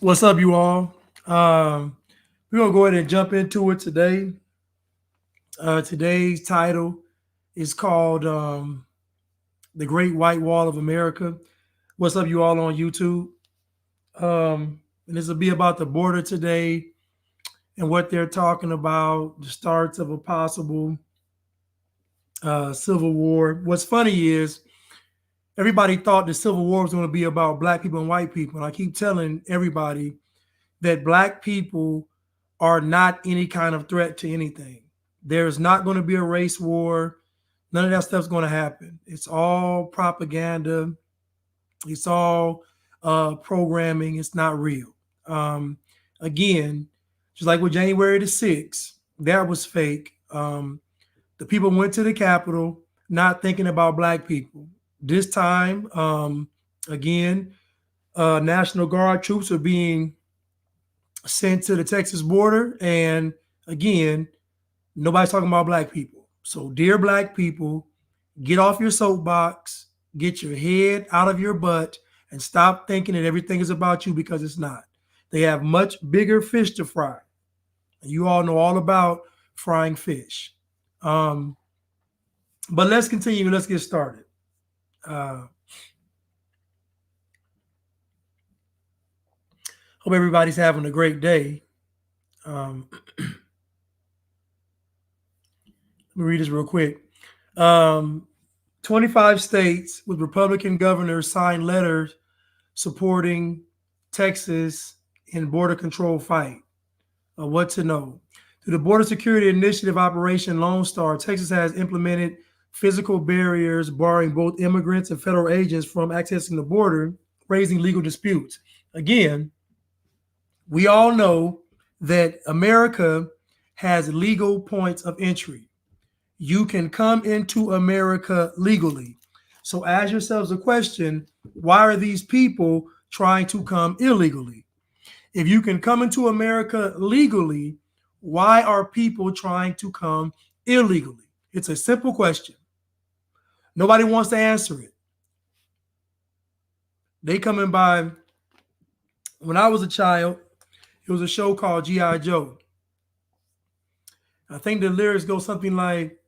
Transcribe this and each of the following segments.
What's up, you all? We're gonna go ahead and jump into it today. Today's title is called "The Great White Wall of America." What's up, you all on YouTube? And this will be about the border today and what they're talking about, the starts of a possible civil war. What's funny is everybody thought the Civil War was going to be about black people and white people, and I keep telling everybody that black people are not any kind of threat to anything. There's not going to be a race war. None of that stuff's going to happen. It's all propaganda. It's all programming. It's not real. Um, Again, just like with January the 6th, that was fake. The people went to the Capitol not thinking about black people. This time, again, National Guard troops are being sent to the Texas border. And again, nobody's talking about black people. So, dear black people, get off your soapbox, get your head out of your butt, and stop thinking that everything is about you because it's not. They have much bigger fish to fry. You all know all about frying fish. Um, but let's continue. Let's get started. Uh, Hope everybody's having a great day. Let me read this real quick. Um, 25 states with Republican governors signed letters supporting Texas in border control fight. What to know? Through the Border Security Initiative Operation Lone Star, Texas has implemented physical barriers barring both immigrants and federal agents from accessing the border, raising legal disputes. Again, we all know that America has legal points of entry. You can come into America legally. So ask yourselves a question, why are these people trying to come illegally? If you can come into America legally, why are people trying to come illegally? It's a simple question. Nobody wants to answer it. They coming by. When I was a child, it was a show called G.I. Joe. I think the lyrics go something like,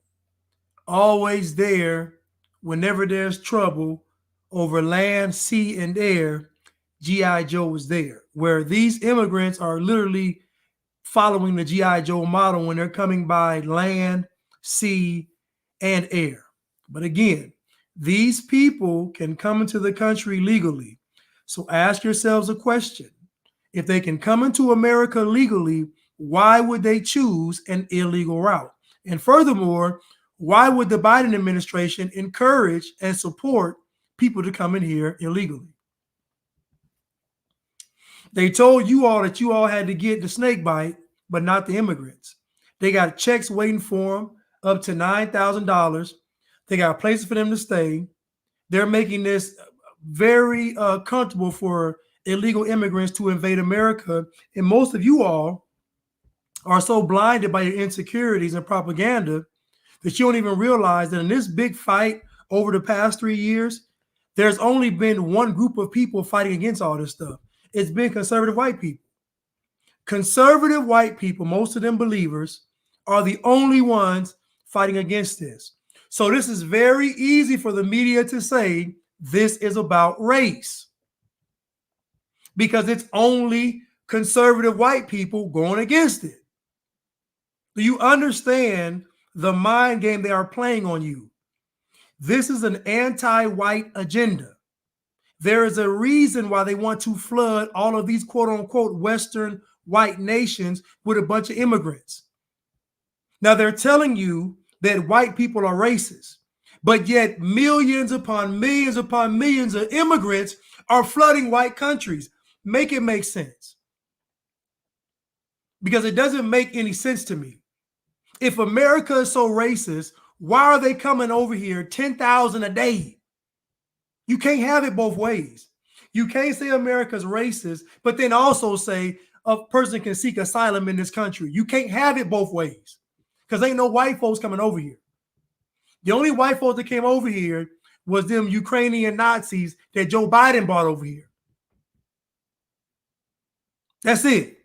always there, whenever there's trouble, over land, sea, and air, G.I. Joe was there. Where these immigrants are literally following the G.I. Joe model when they're coming by land, sea, and air. But again, these people can come into the country legally. So ask yourselves a question. If they can come into America legally, why would they choose an illegal route? And furthermore, why would the Biden administration encourage and support people to come in here illegally? They told you all that you all had to get the snake bite, but not the immigrants. They got checks waiting for them up to $9,000. They got places for them to stay. They're making this very comfortable for illegal immigrants to invade America. And most of you all are so blinded by your insecurities and propaganda that you don't even realize that in this big fight over the past 3 years, there's only been one group of people fighting against all this stuff. It's been conservative white people. Conservative white people, most of them believers, are the only ones fighting against this. So this is very easy for the media to say this is about race because it's only conservative white people going against it. Do you understand the mind game they are playing on you? This is an anti-white agenda. There is a reason why they want to flood all of these quote unquote Western white nations with a bunch of immigrants. Now they're telling you that white people are racist, but yet millions upon millions of immigrants are flooding white countries. Make it make sense. Because it doesn't make any sense to me. If America is so racist, why are they coming over here 10,000 a day? You can't have it both ways. You can't say America's racist, but then also say a person can seek asylum in this country. You can't have it both ways because ain't no white folks coming over here. The only white folks that came over here was them Ukrainian Nazis that Joe Biden brought over here. That's it.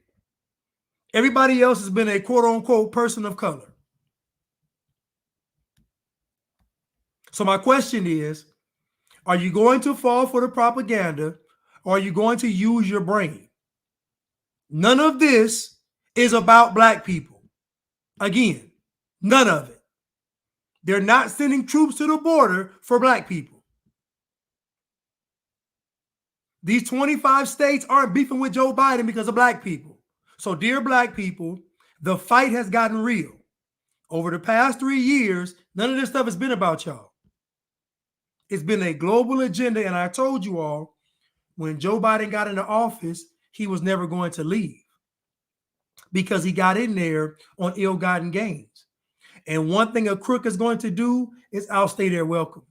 Everybody else has been a quote unquote person of color. So my question is, are you going to fall for the propaganda or are you going to use your brain? None of this is about black people. Again, none of it. They're not sending troops to the border for black people. These 25 states aren't beefing with Joe Biden because of black people. So, dear black people, the fight has gotten real. Over the past 3 years, none of this stuff has been about y'all. It's been a global agenda. And I told you all, when Joe Biden got into office, he was never going to leave because he got in there on ill-gotten gains. And one thing a crook is going to do is outstay their welcome.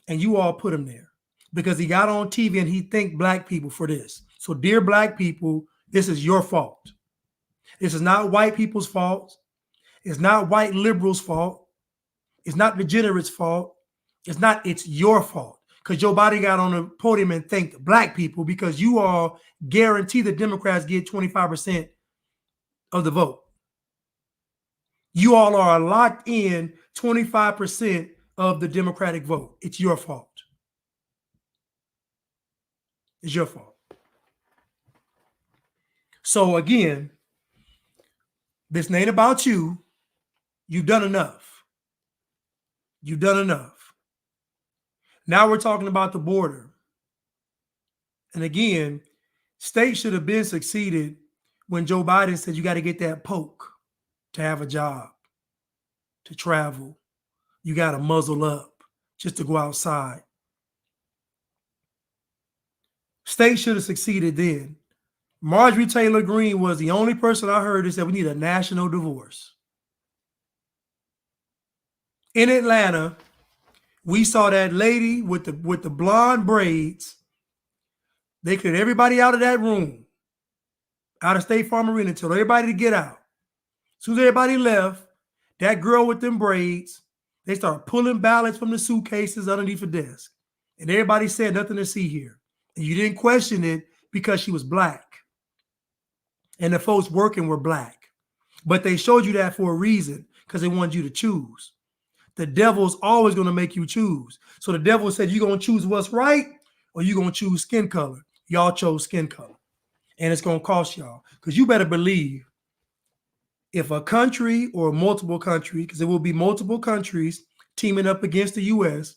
And you all put him there because he got on TV and he thanked black people for this. So, dear black people, this is your fault. This is not white people's fault. It's not white liberals' fault. It's not degenerates' fault. It's your fault. Because Joe Biden got on the podium and thanked black people because you all guarantee the Democrats get 25% of the vote. You all are locked in 25% of the Democratic vote. It's your fault. It's your fault. So again, this ain't about you. You've done enough. You've done enough. Now we're talking about the border. And again, states should have been succeeded when Joe Biden said you got to get that poke to have a job, to travel. You got to muzzle up just to go outside. States should have succeeded then. Marjorie Taylor Greene was the only person I heard that said we need a national divorce. In Atlanta, we saw that lady with the blonde braids. They cleared everybody out of that room, out of State Farm Arena, and told everybody to get out. As soon as everybody left, that girl with them braids, they started pulling ballots from the suitcases underneath the desk. And everybody said nothing to see here. And you didn't question it because she was black. And the folks working were black. But they showed you that for a reason, because they wanted you to choose. The devil's always going to make you choose. So the devil said, you're going to choose what's right or you're going to choose skin color. Y'all chose skin color. And it's going to cost y'all. Because you better believe if a country or multiple countries, because there will be multiple countries teaming up against the U.S.,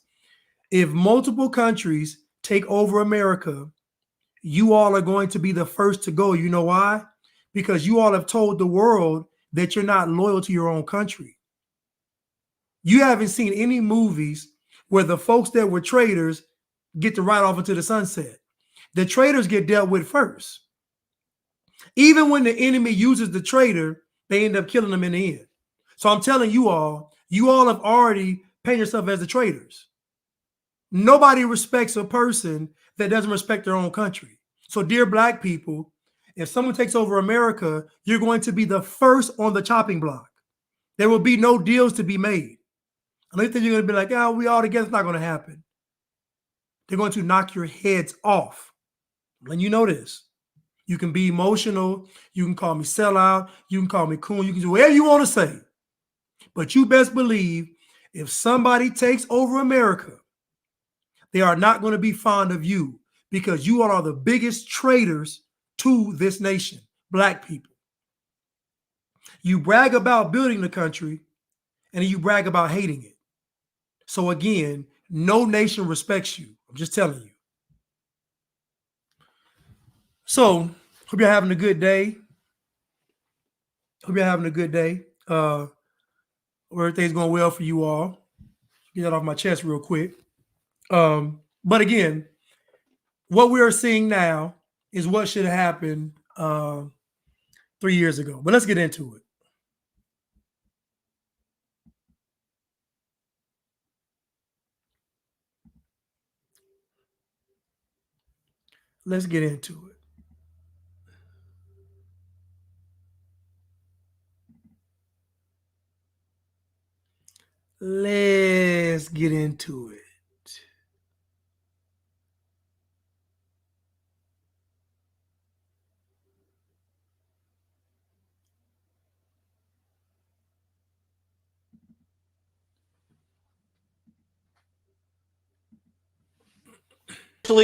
if multiple countries take over America, you all are going to be the first to go. You know why? Because you all have told the world that you're not loyal to your own country. You haven't seen any movies where the folks that were traitors get to ride off into the sunset. The traitors get dealt with first. Even when the enemy uses the traitor, they end up killing them in the end. So I'm telling you all have already painted yourself as the traitors. Nobody respects a person that doesn't respect their own country. So dear black people, if someone takes over America, you're going to be the first on the chopping block. There will be no deals to be made. I don't think you're going to be like, oh, we all together. It's not going to happen. They're going to knock your heads off. And you know this. You can be emotional. You can call me sellout. You can call me coon. You can do whatever you want to say. But you best believe if somebody takes over America, they are not going to be fond of you because you are the biggest traitors to this nation, black people. You brag about building the country and you brag about hating it. So again, no nation respects you. I'm just telling you. So hope you're having a good day. Hope you're having a good day. Everything's going well for you all. Get that off my chest real quick. But again, what we are seeing now is what should have happened 3 years ago. But let's get into it. Let's get into it. Let's get into it.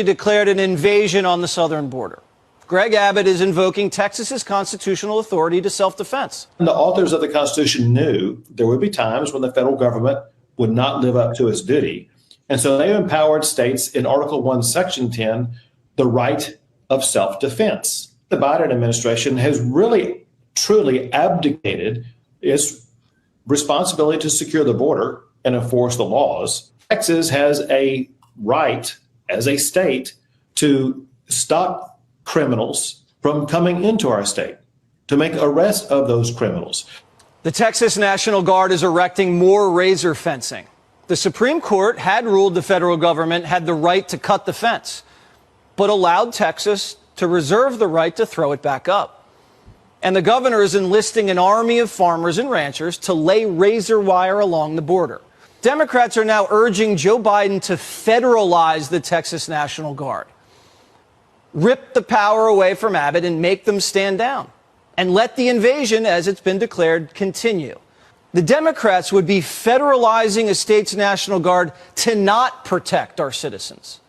declared an invasion on the southern border. Greg Abbott is invoking Texas's constitutional authority to self-defense. The authors of the Constitution knew there would be times when the federal government would not live up to its duty. And so they empowered states in Article 1, Section 10, the right of self-defense. The Biden administration has really, truly abdicated its responsibility to secure the border and enforce the laws. Texas has a right as a state to stop criminals from coming into our state, to make arrests of those criminals. The Texas National Guard is erecting more razor fencing. The Supreme Court had ruled the federal government had the right to cut the fence, but allowed Texas to reserve the right to throw it back up. And the governor is enlisting an army of farmers and ranchers to lay razor wire along the border. Democrats are now urging Joe Biden to federalize the Texas National Guard. Rip the power away from Abbott and make them stand down. And let the invasion, as it's been declared, continue. The Democrats would be federalizing a state's National Guard to not protect our citizens.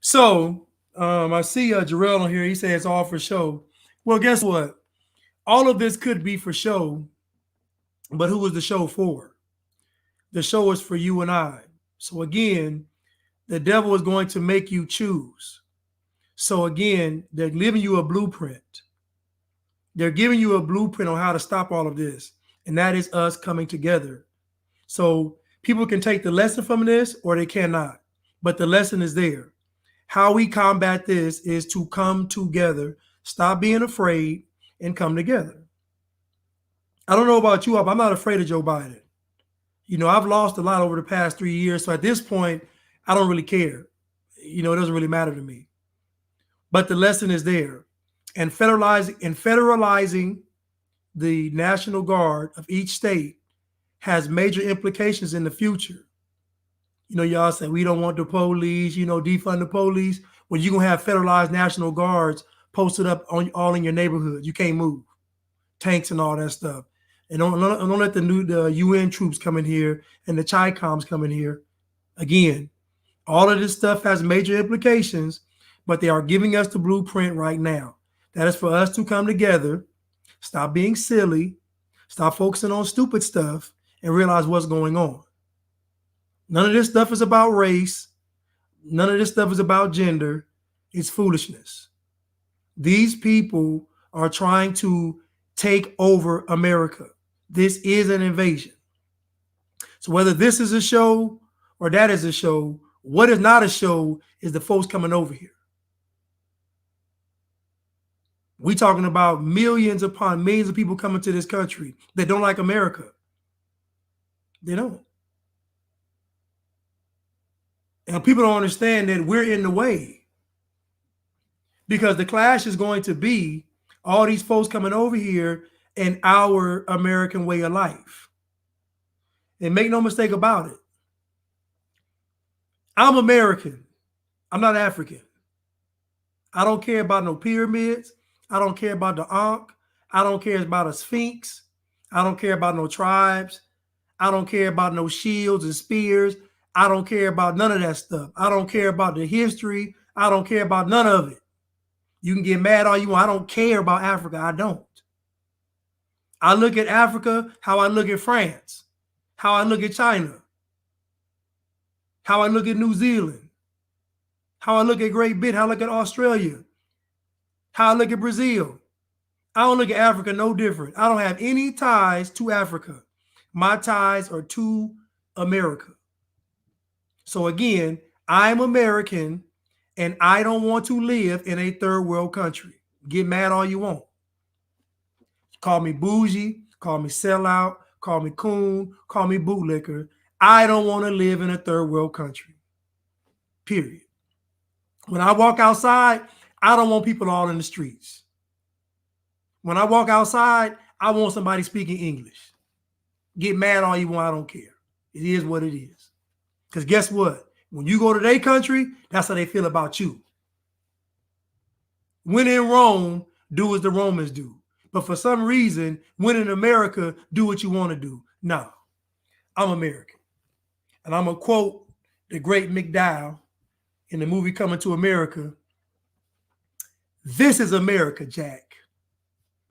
So I see Jarrell on here. He says it's all for show. Well, guess what? All of this could be for show, but who is the show for? The show is for you and I. So again, the devil is going to make you choose. So again, they're giving you a blueprint. They're giving you a blueprint on how to stop all of this. And that is us coming together. So people can take the lesson from this or they cannot. But the lesson is there. How we combat this is to come together, stop being afraid, and come together. I don't know about you, but I'm not afraid of Joe Biden. You know, I've lost a lot over the past 3 years. So at this point, I don't really care. You know, it doesn't really matter to me. But the lesson is there. And federalizing the National Guard of each state has major implications in the future. You know, y'all say we don't want the police, you know, defund the police. Well, you're going to have federalized National Guards posted up on all in your neighborhood. You can't move. Tanks and all that stuff. And don't let the UN troops come in here and the Chi-Coms come in here. Again, all of this stuff has major implications, but they are giving us the blueprint right now. That is for us to come together, stop being silly, stop focusing on stupid stuff, and realize what's going on. None of this stuff is about race. None of this stuff is about gender. It's foolishness. These people are trying to take over America. This is an invasion. So whether this is a show or that is a show, what is not a show is the folks coming over here. We talking about millions upon millions of people coming to this country that don't like America. They don't. And people don't understand that we're in the way. Because the clash is going to be all these folks coming over here and our American way of life. And make no mistake about it. I'm American. I'm not African. I don't care about no pyramids. I don't care about the Ankh. I don't care about a Sphinx. I don't care about no tribes. I don't care about no shields and spears. I don't care about none of that stuff. I don't care about the history. I don't care about none of it. You can get mad all you want. I don't care about Africa. I don't. I look at Africa how I look at France, how I look at China, how I look at New Zealand, how I look at Great Britain, how I look at Australia, how I look at Brazil. I don't look at Africa no different. I don't have any ties to Africa. My ties are to America. So again, I'm American and I don't want to live in a third world country. Get mad all you want. Call me bougie, call me sellout, call me coon, call me bootlicker. I don't want to live in a third world country. Period. When I walk outside, I don't want people all in the streets. When I walk outside, I want somebody speaking English. Get mad all you want, I don't care. It is what it is. Because guess what? When you go to their country, that's how they feel about you. When in Rome, do as the Romans do. But for some reason, when in America, do what you want to do. No, I'm American. And I'm going to quote the great McDowell in the movie Coming to America, this is America, Jack.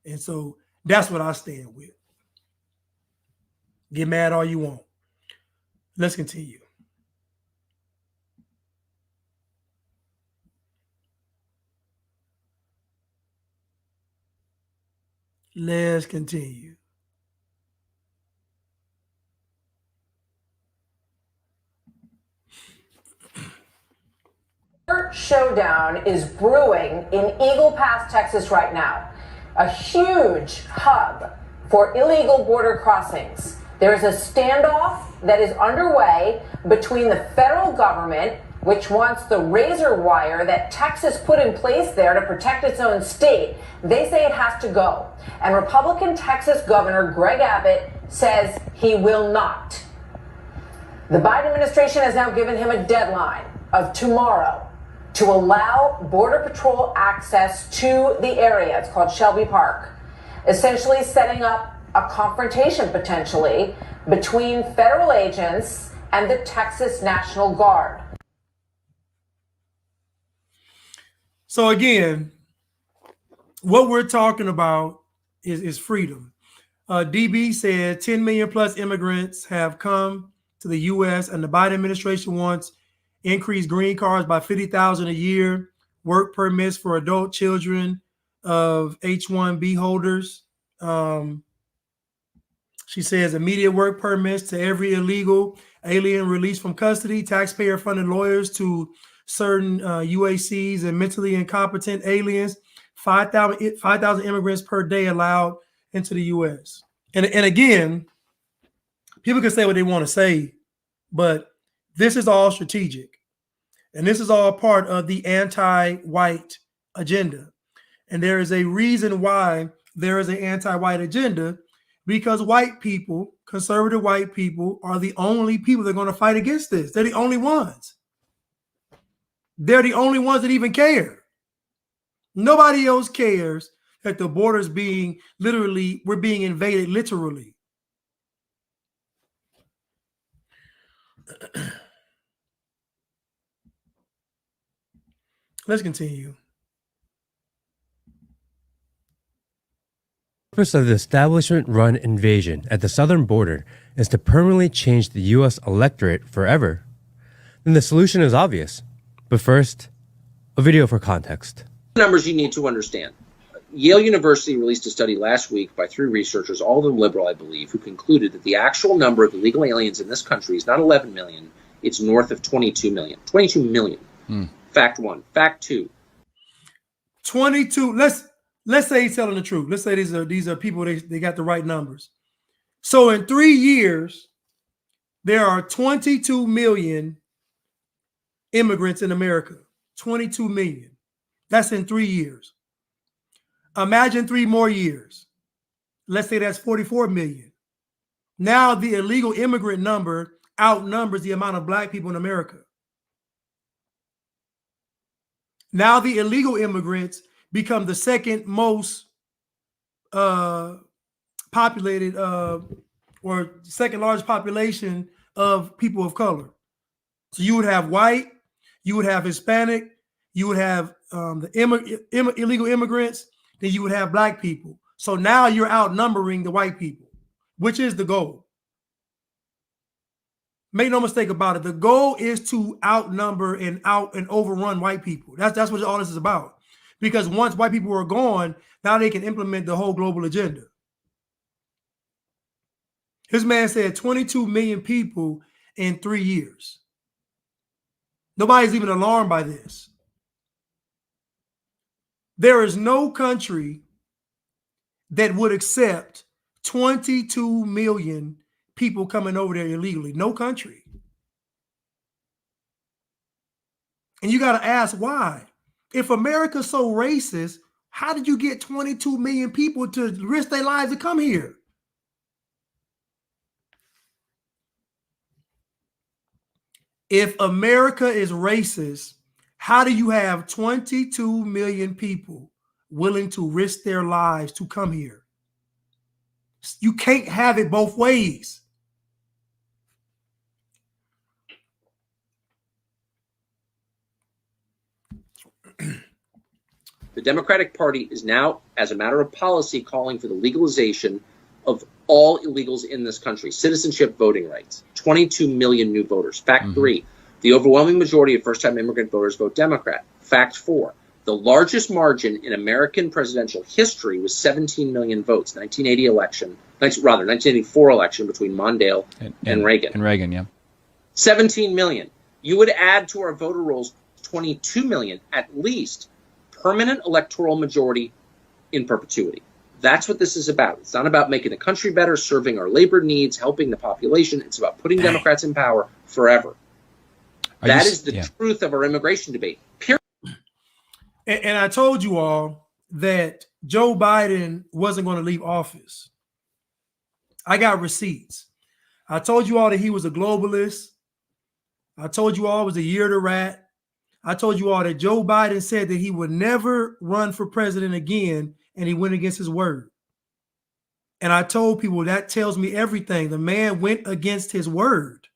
And so that's what I stand with. Get mad all you want. Let's continue. Let's continue. Showdown is brewing in Eagle Pass, Texas right now, a huge hub for illegal border crossings. There's a standoff that is underway between the federal government, which wants the razor wire that Texas put in place there to protect its own state. They say it has to go. And Republican Texas Governor Greg Abbott says he will not. The Biden administration has now given him a deadline of tomorrow to allow Border Patrol access to the area. It's called Shelby Park, essentially setting up a confrontation potentially between federal agents and the Texas National Guard. So again, what we're talking about is freedom. DB said 10 million plus immigrants have come to the U.S. and the Biden administration wants increased green cards by 50,000 a year, work permits for adult children of H-1B holders. She says immediate work permits to every illegal alien released from custody, taxpayer-funded lawyers to certain UACs and mentally incompetent aliens, 5,000 immigrants per day allowed into the U.S. And again, people can say what they want to say, but this is all strategic. And this is all part of the anti-white agenda. And there is a reason why there is an anti-white agenda, because white people, conservative white people, are the only people that are going to fight against this. They're the only ones. They're the only ones that even care. Nobody else cares that the border's being we're being invaded literally. Let's continue. The purpose of the establishment-run invasion at the southern border is to permanently change the U.S. electorate forever. Then the solution is obvious. But first, a video for context. Numbers you need to understand. Yale University released a study last week by 3 researchers, all of them liberal, I believe, who concluded that the actual number of illegal aliens in this country is not 11 million, it's north of 22 million. 22 million. Fact 1. Fact 2. 22. Let's say he's telling the truth. Let's say these are people, they got the right numbers. So in 3 years, there are 22 million immigrants in America. 22 million. That's in 3 years. Imagine 3 more years. Let's say that's 44 million. Now the illegal immigrant number outnumbers the amount of black people in America. Now the illegal immigrants become the second most populated or second largest population of people of color. So you would have white, you would have Hispanic, you would have the illegal immigrants, then you would have black people. So now you're outnumbering the white people, which is the goal. Make no mistake about it. The goal is to outnumber and overrun white people. That's what all this is about. Because once white people are gone, now they can implement the whole global agenda. This man said 22 million people in 3 years. Nobody's even alarmed by this. There is no country that would accept 22 million people coming over there illegally. No country. And you got to ask why. If America's so racist, how did you get 22 million people to risk their lives to come here? If America is racist, how do you have 22 million people willing to risk their lives to come here? You can't have it both ways. The Democratic Party is now, as a matter of policy, calling for the legalization of all illegals in this country. Citizenship voting rights. 22 million new voters. Fact 3, the overwhelming majority of first-time immigrant voters vote Democrat. Fact 4, the largest margin in American presidential history was 17 million votes. 1984 election between Mondale and Reagan. And Reagan, yeah. 17 million. You would add to our voter rolls 22 million, at least, permanent electoral majority in perpetuity. That's what this is about. It's not about making the country better, serving our labor needs, helping the population. It's about putting Democrats in power forever. That is the truth of our immigration debate. Period. And I told you all that Joe Biden wasn't going to leave office. I got receipts. I told you all that he was a globalist. I told you all it was a year to rat. I told you all that Joe Biden said that he would never run for president again, and he went against his word. And I told people that tells me everything. The man went against his word.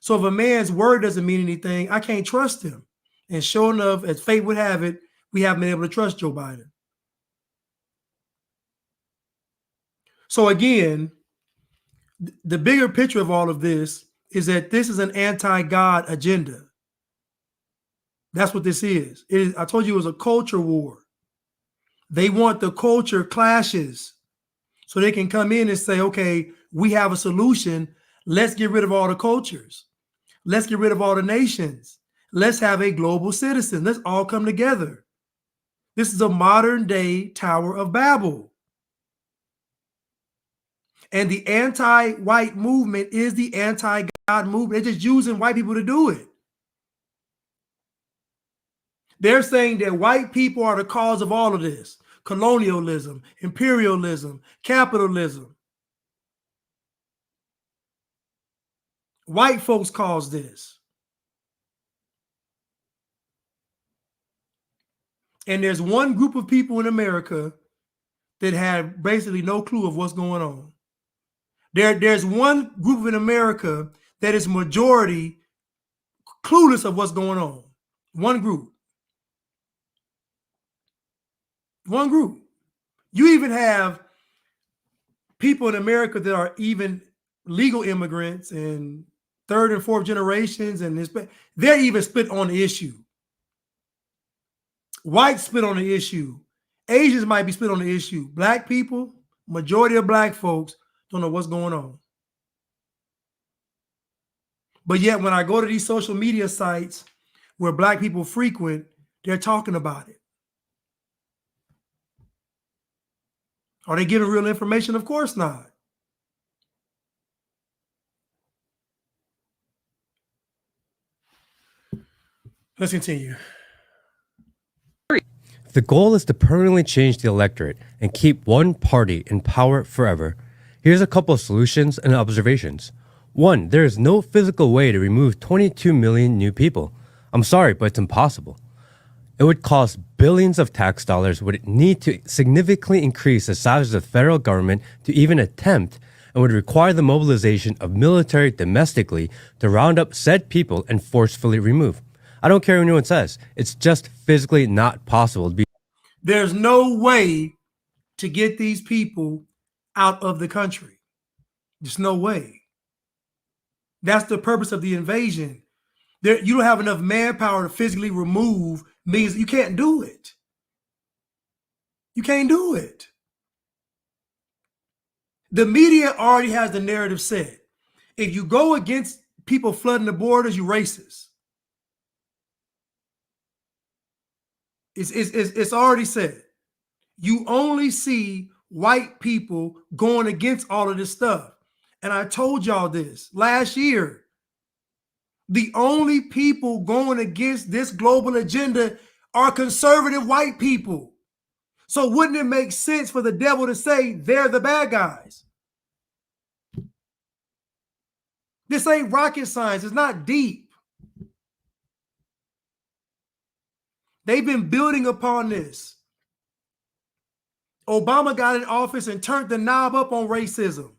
So if a man's word doesn't mean anything, I can't trust him. And sure enough, as fate would have it, we haven't been able to trust Joe Biden. So again, the bigger picture of all of this is that this is an anti-God agenda. That's what this is. I told you it was a culture war. They want the culture clashes so they can come in and say, okay, we have a solution. Let's get rid of all the cultures. Let's get rid of all the nations. Let's have a global citizen. Let's all come together. This is a modern day Tower of Babel. And the anti-white movement is the anti-God movement. They're just using white people to do it. They're saying that white people are the cause of all of this. Colonialism, imperialism, capitalism. White folks caused this. And there's one group of people in America that have basically no clue of what's going on. There's one group in America that is majority clueless of what's going on. One group. One group. You even have people in America that are even legal immigrants and third and fourth generations, and they're even split on the issue. Whites split on the issue. Asians might be split on the issue. Black people, majority of black folks, don't know what's going on. But yet when I go to these social media sites where black people frequent, they're talking about it. Are they giving real information? Of course not. Let's continue. If the goal is to permanently change the electorate and keep one party in power forever, here's a couple of solutions and observations. 1, there is no physical way to remove 22 million new people. I'm sorry, but it's impossible. It would cost billions of tax dollars, would need to significantly increase the size of the federal government to even attempt, and would require the mobilization of military domestically to round up said people and forcefully remove. I don't care what anyone says. It's just physically not possible. There's no way to get these people out of the country. There's no way. That's the purpose of the invasion. You don't have enough manpower to physically remove millions. You can't do it. You can't do it. The media already has the narrative set. If you go against people flooding the borders, you're racist. It's already said. You only see white people going against all of this stuff. And I told y'all this last year. The only people going against this global agenda are conservative white people. So wouldn't it make sense for the devil to say they're the bad guys? This ain't rocket science. It's not deep. They've been building upon this. Obama got in office and turned the knob up on racism.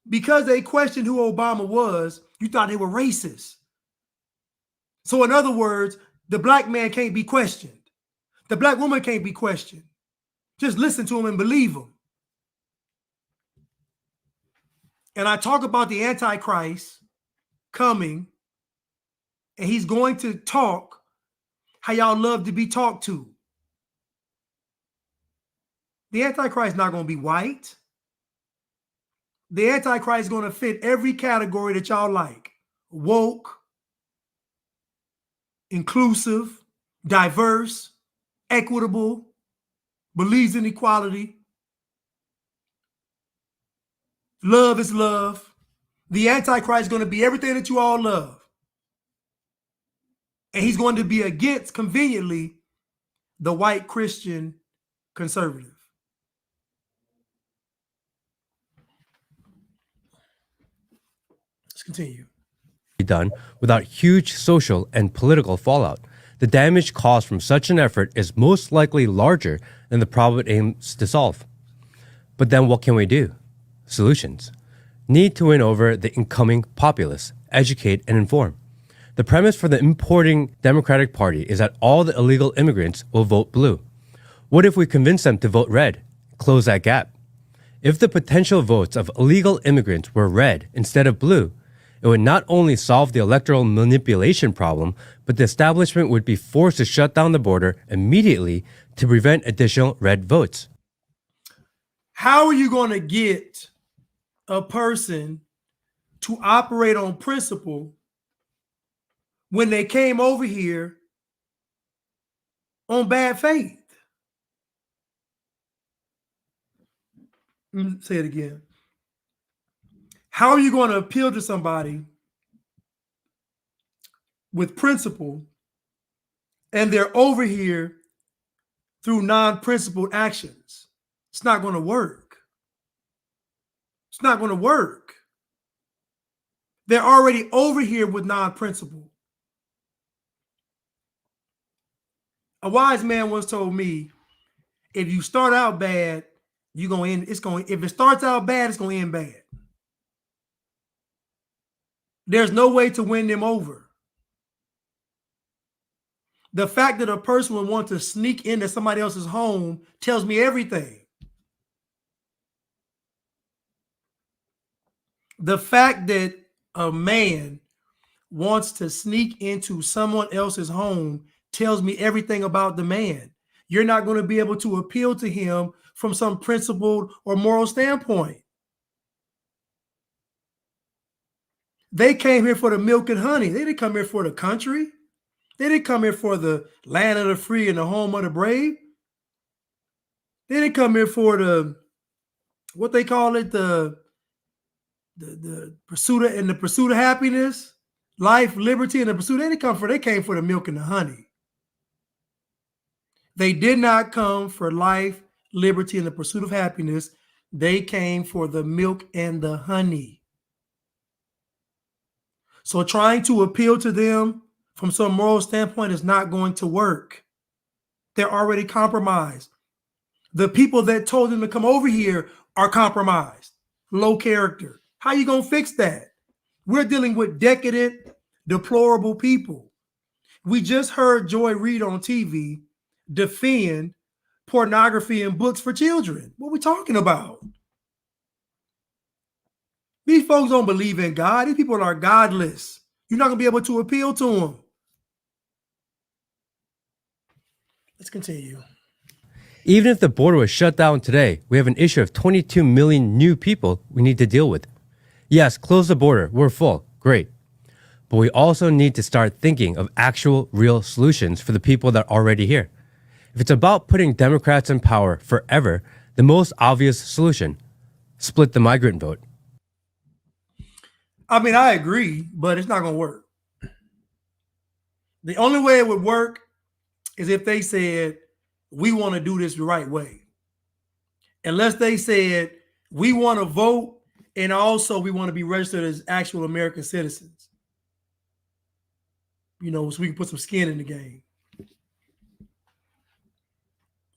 Because they questioned who Obama was, you thought they were racist. So in other words, the black man can't be questioned. The black woman can't be questioned. Just listen to him and believe him. And I talk about the Antichrist coming, and he's going to talk how y'all love to be talked to. The Antichrist is not going to be white. The Antichrist is going to fit every category that y'all like. Woke, inclusive, diverse, equitable, believes in equality. Love is love. The Antichrist is going to be everything that you all love. And he's going to be against, conveniently, the white Christian conservative. Let's continue. Done without huge social and political fallout. The damage caused from such an effort is most likely larger than the problem it aims to solve. But then what can we do? Solutions. Need to win over the incoming populace, educate and inform. The premise for the importing Democratic Party is that all the illegal immigrants will vote blue. What if we convince them to vote red? Close that gap. If the potential votes of illegal immigrants were red instead of blue, it would not only solve the electoral manipulation problem, but the establishment would be forced to shut down the border immediately to prevent additional red votes. How are you going to get a person to operate on principle when they came over here on bad faith? Let me say it again. How are you going to appeal to somebody with principle and they're over here through non-principled actions? It's not going to work. It's not going to work. They're already over here with non-principle. A wise man once told me, if you start out bad, you're going to end, if it starts out bad, it's going to end bad. There's no way to win them over. The fact that a person would want to sneak into somebody else's home tells me everything. The fact that a man wants to sneak into someone else's home tells me everything about the man. You're not going to be able to appeal to him from some principled or moral standpoint. They came here for the milk and honey. They didn't come here for the country. They didn't come here for the land of the free and the home of the brave. They didn't come here for the, what they call it, the pursuit of, and the pursuit of happiness, life, liberty, and the pursuit. They came for the milk and the honey. They did not come for life, liberty, and the pursuit of happiness. They came for the milk and the honey. So trying to appeal to them from some moral standpoint is not going to work. They're already compromised. The people that told them to come over here are compromised, low character. How are you going to fix that? We're dealing with decadent, deplorable people. We just heard Joy Reid on TV defend pornography and books for children. What are we talking about? These folks don't believe in God. These people are godless. You're not going to be able to appeal to them. Let's continue. Even if the border was shut down today, we have an issue of 22 million new people we need to deal with. Yes, close the border. We're full. Great. But we also need to start thinking of actual, real solutions for the people that are already here. If it's about putting Democrats in power forever, the most obvious solution, split the migrant vote. I mean, I agree, but it's not going to work. The only way it would work is if they said, we want to do this the right way. Unless they said, we want to vote and also we want to be registered as actual American citizens. You know, so we can put some skin in the game.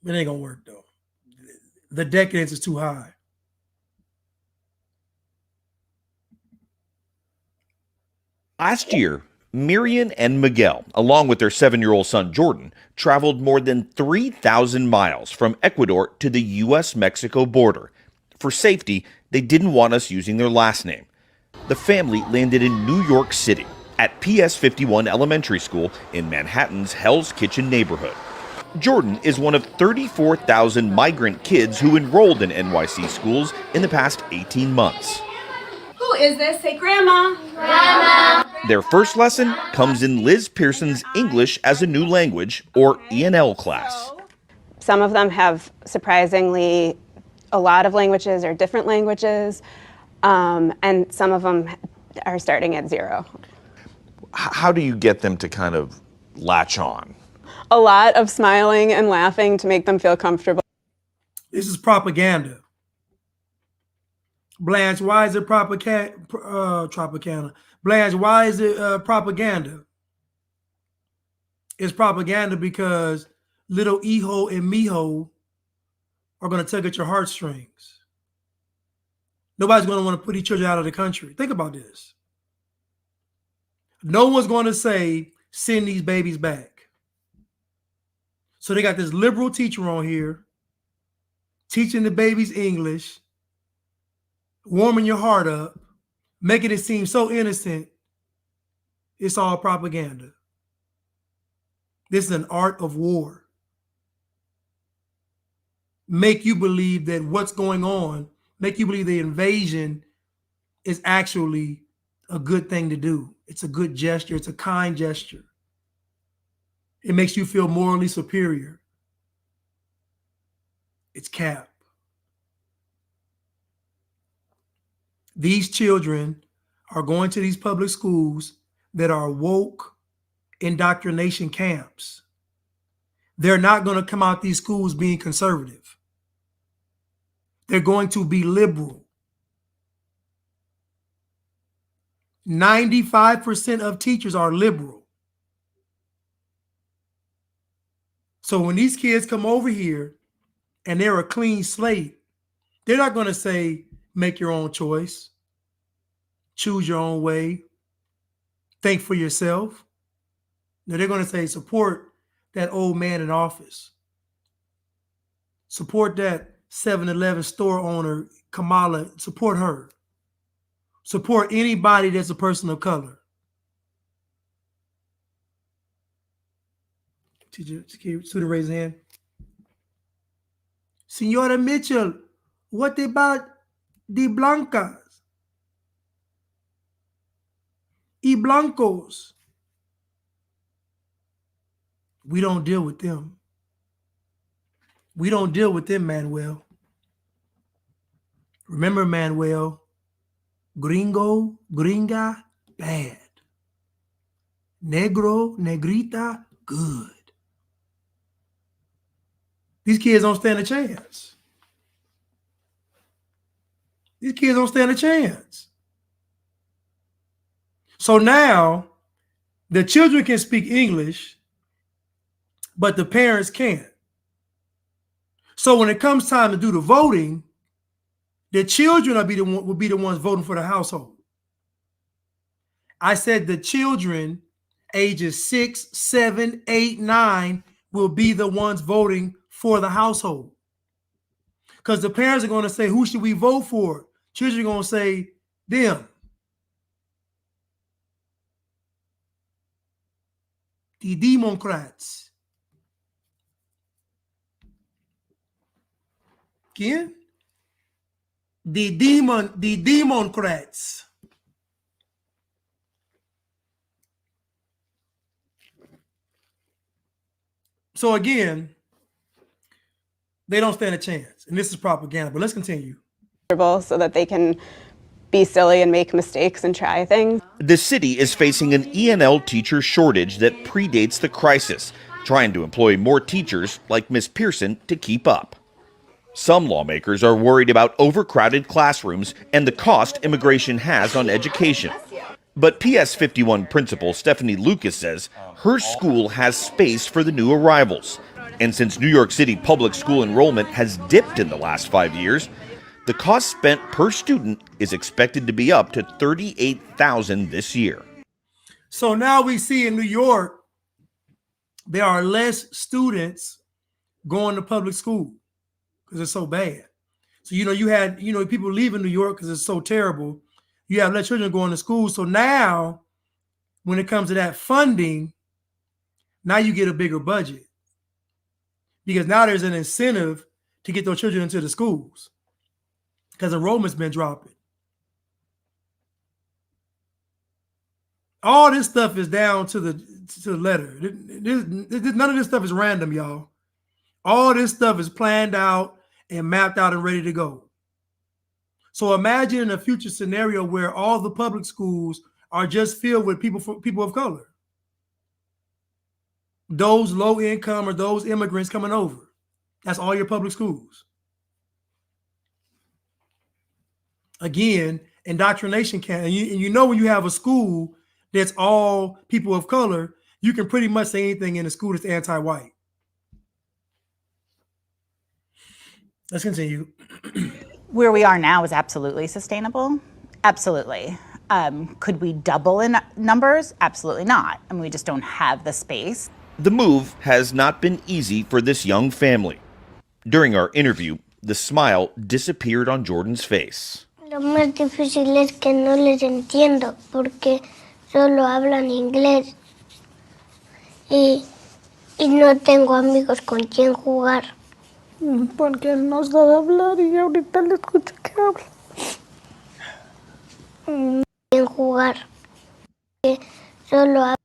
It ain't going to work, though. The decadence is too high. Last year, Miriam and Miguel, along with their 7-year-old son Jordan, traveled more than 3,000 miles from Ecuador to the U.S.-Mexico border. For safety, they didn't want us using their last name. The family landed in New York City at PS 51 Elementary School in Manhattan's Hell's Kitchen neighborhood. Jordan is one of 34,000 migrant kids who enrolled in NYC schools in the past 18 months. Who is this? Say grandma. Grandma. Their first lesson comes in Liz Pearson's English as a New Language, or ENL class. Some of them have surprisingly a lot of languages or different languages, and some of them are starting at 0. How do you get them to kind of latch on? A lot of smiling and laughing to make them feel comfortable. This is propaganda. Blanche, why is it propaganda? Blanche, why is it propaganda? It's propaganda because little Iho and Miho are going to tug at your heartstrings. Nobody's going to want to put these children out of the country. Think about this. No one's going to say, send these babies back. So they got this liberal teacher on here teaching the babies English, warming your heart up, making it seem so innocent. It's all propaganda. This is an art of war. Make you believe that what's going on, make you believe the invasion is actually a good thing to do. It's a good gesture. It's a kind gesture. It makes you feel morally superior. It's cap. These children are going to these public schools that are woke indoctrination camps. They're not going to come out these schools being conservative. They're going to be liberal. 95% of teachers are liberal. So when these kids come over here and they're a clean slate, they're not going to say, make your own choice, choose your own way, think for yourself. No, they're going to say, support that old man in office. Support that 7-Eleven store owner, Kamala. Support her. Support anybody that's a person of color. Student raise his hand. Senora Mitchell, what about the blancas? Y blancos? We don't deal with them. We don't deal with them, Manuel. Remember, Manuel, gringo, gringa, bad. Negro, negrita, good. These kids don't stand a chance. These kids don't stand a chance. So now the children can speak English, but the parents can't. So when it comes time to do the voting, the children will be the ones voting for the household. I said the children ages 6, 7, 8, 9 will be the ones voting for the household. Because the parents are going to say, who should we vote for? Children are going to say, them. The Democrats. Again? The Democrats. So again, they don't stand a chance. And this is propaganda, but let's continue. So that they can be silly and make mistakes and try things. The city is facing an ENL teacher shortage that predates the crisis, trying to employ more teachers like Ms. Pearson to keep up. Some lawmakers are worried about overcrowded classrooms and the cost immigration has on education. But PS 51 principal Stephanie Lucas says her school has space for the new arrivals. And since New York City public school enrollment has dipped in the last 5 years, the cost spent per student is expected to be up to $38,000 this year. So now we see in New York, there are less students going to public school because it's so bad. So, you had, people leaving New York because it's so terrible. You have less children going to school. So now, when it comes to that funding, now you get a bigger budget because now there's an incentive to get those children into the schools because enrollment's been dropping. All this stuff is down to the letter. None of this stuff is random, y'all. All this stuff is planned out and mapped out and ready to go. So imagine a future scenario where all the public schools are just filled with people of color. Those low income or those immigrants coming over. That's all your public schools. Again, indoctrination can. And you know when you have a school that's all people of color, you can pretty much say anything in a school that's anti-white. Let's continue. Where we are now is absolutely sustainable. Absolutely. Could we double in numbers? Absolutely not. I mean, we just don't have the space. The move has not been easy for this young family. During our interview, the smile disappeared on Jordan's face. Lo más difícil es que no les entiendo porque solo hablan inglés y no tengo amigos con quien jugar. Porque él no sabe hablar y ahorita le escucho que habla. En jugar. Solo habla.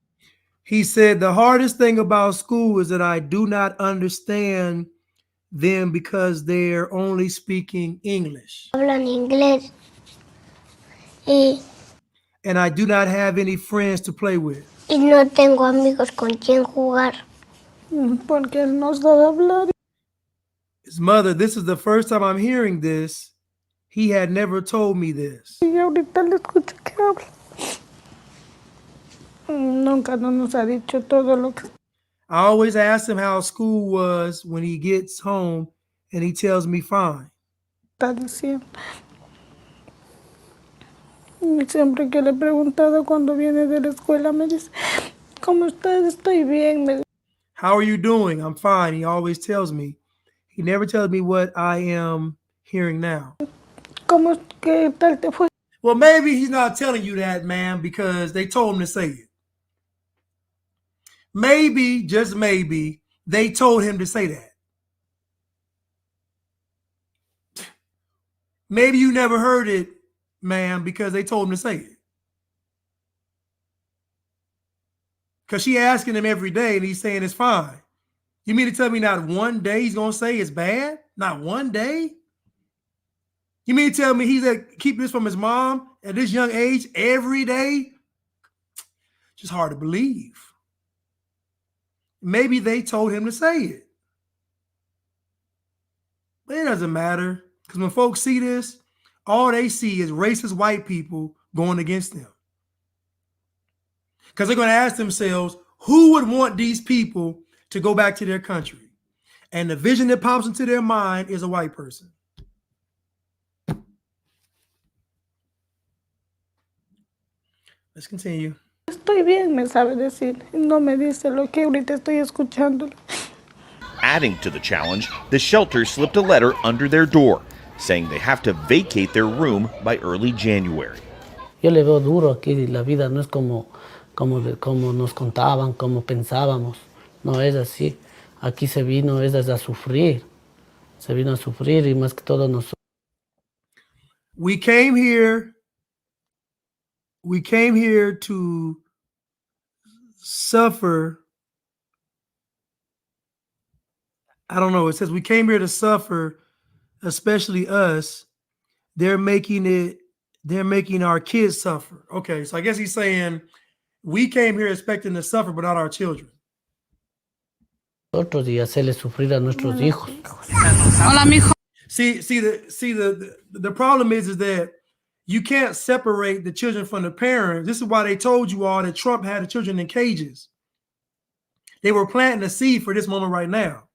He said, the hardest thing about school is that I do not understand them because they're only speaking English. Hablan inglés. And I do not have any friends to play with. Y no tengo amigos con quien jugar. Porque él no sabe hablar. His mother, this is the first time I'm hearing this. He had never told me this. Y ahorita le escucho que habla. Nunca nos ha dicho todo lo que... I always ask him how school was when he gets home, and he tells me fine. Está diciendo. Y siempre que le he preguntado cuando viene de la escuela, me dice, ¿cómo estás? Estoy bien. How are you doing? I'm fine. He always tells me. He never tells me what I am hearing now. ¿Cómo qué tal te fue? Well, maybe he's not telling you that, man, because they told him to say it. Maybe, just maybe, they told him to say that. Maybe you never heard it, ma'am, because they told him to say it. Because she asking him every day, and he's saying it's fine. You mean to tell me not one day he's going to say it's bad? Not one day? You mean to tell me he's keeping this from his mom at this young age every day? Just hard to believe. Maybe they told him to say it. But it doesn't matter, because when folks see this, all they see is racist white people going against them. Because they're going to ask themselves, who would want these people to go back to their country? And the vision that pops into their mind is a white person. Let's continue. Estoy bien, me sabe decir. No me dice lo que ahorita estoy escuchando. Adding to the challenge, the shelter slipped a letter under their door saying they have to vacate their room by early January. Yo le veo duro aquí, la vida no es como nos contaban, como pensábamos. No es así. Aquí se vino es a sufrir. Se vino a sufrir y más que todo nosotros. We came here to suffer. I don't know. It says we came here to suffer, especially us. They're making our kids suffer. Okay, so I guess he's saying we came here expecting to suffer, but not our children. Nosotros y hacerle sufrir a nuestros hijos. Hola, mijo. See, the problem is that you can't separate the children from the parents. This is why they told you all that Trump had the children in cages. They were planting a seed for this moment right now.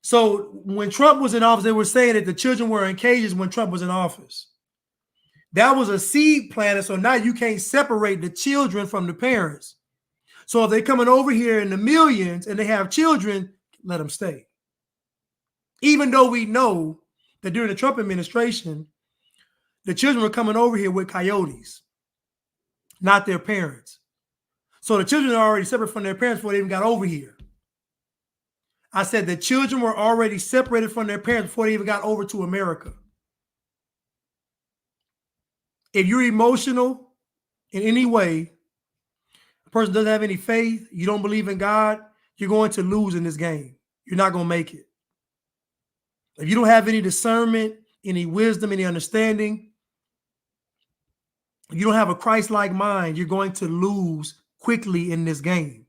So when Trump was in office, they were saying that the children were in cages when Trump was in office. That was a seed planted, so now you can't separate the children from the parents. So if they're coming over here in the millions and they have children, let them stay. Even though we know that during the Trump administration, the children were coming over here with coyotes, not their parents. So the children are already separate from their parents before they even got over here. I said the children were already separated from their parents before they even got over to America. If you're emotional in any way, a person doesn't have any faith, you don't believe in God, you're going to lose in this game. You're not going to make it. If you don't have any discernment, any wisdom, any understanding, if you don't have a Christ-like mind, you're going to lose quickly in this game,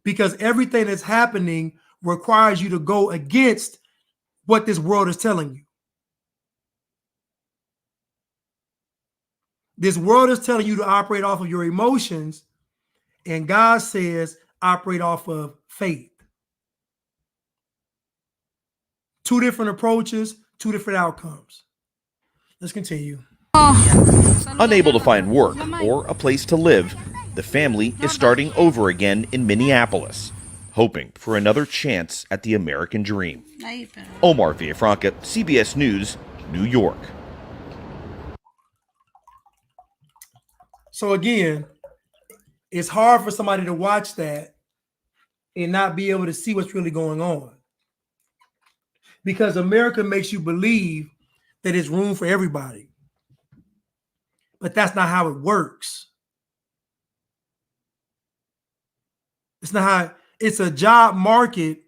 because everything that's happening requires you to go against what this world is telling you. This world is telling you to operate off of your emotions, and God says operate off of faith. Two different approaches, two different outcomes. Let's continue. Unable to find work or a place to live, the family is starting over again in Minneapolis, hoping for another chance at the American dream. Omar Villafranca, CBS News, New York. So again, it's hard for somebody to watch that and not be able to see what's really going on, because America makes you believe that there's room for everybody. But that's not how it works. It's not how it's a job market,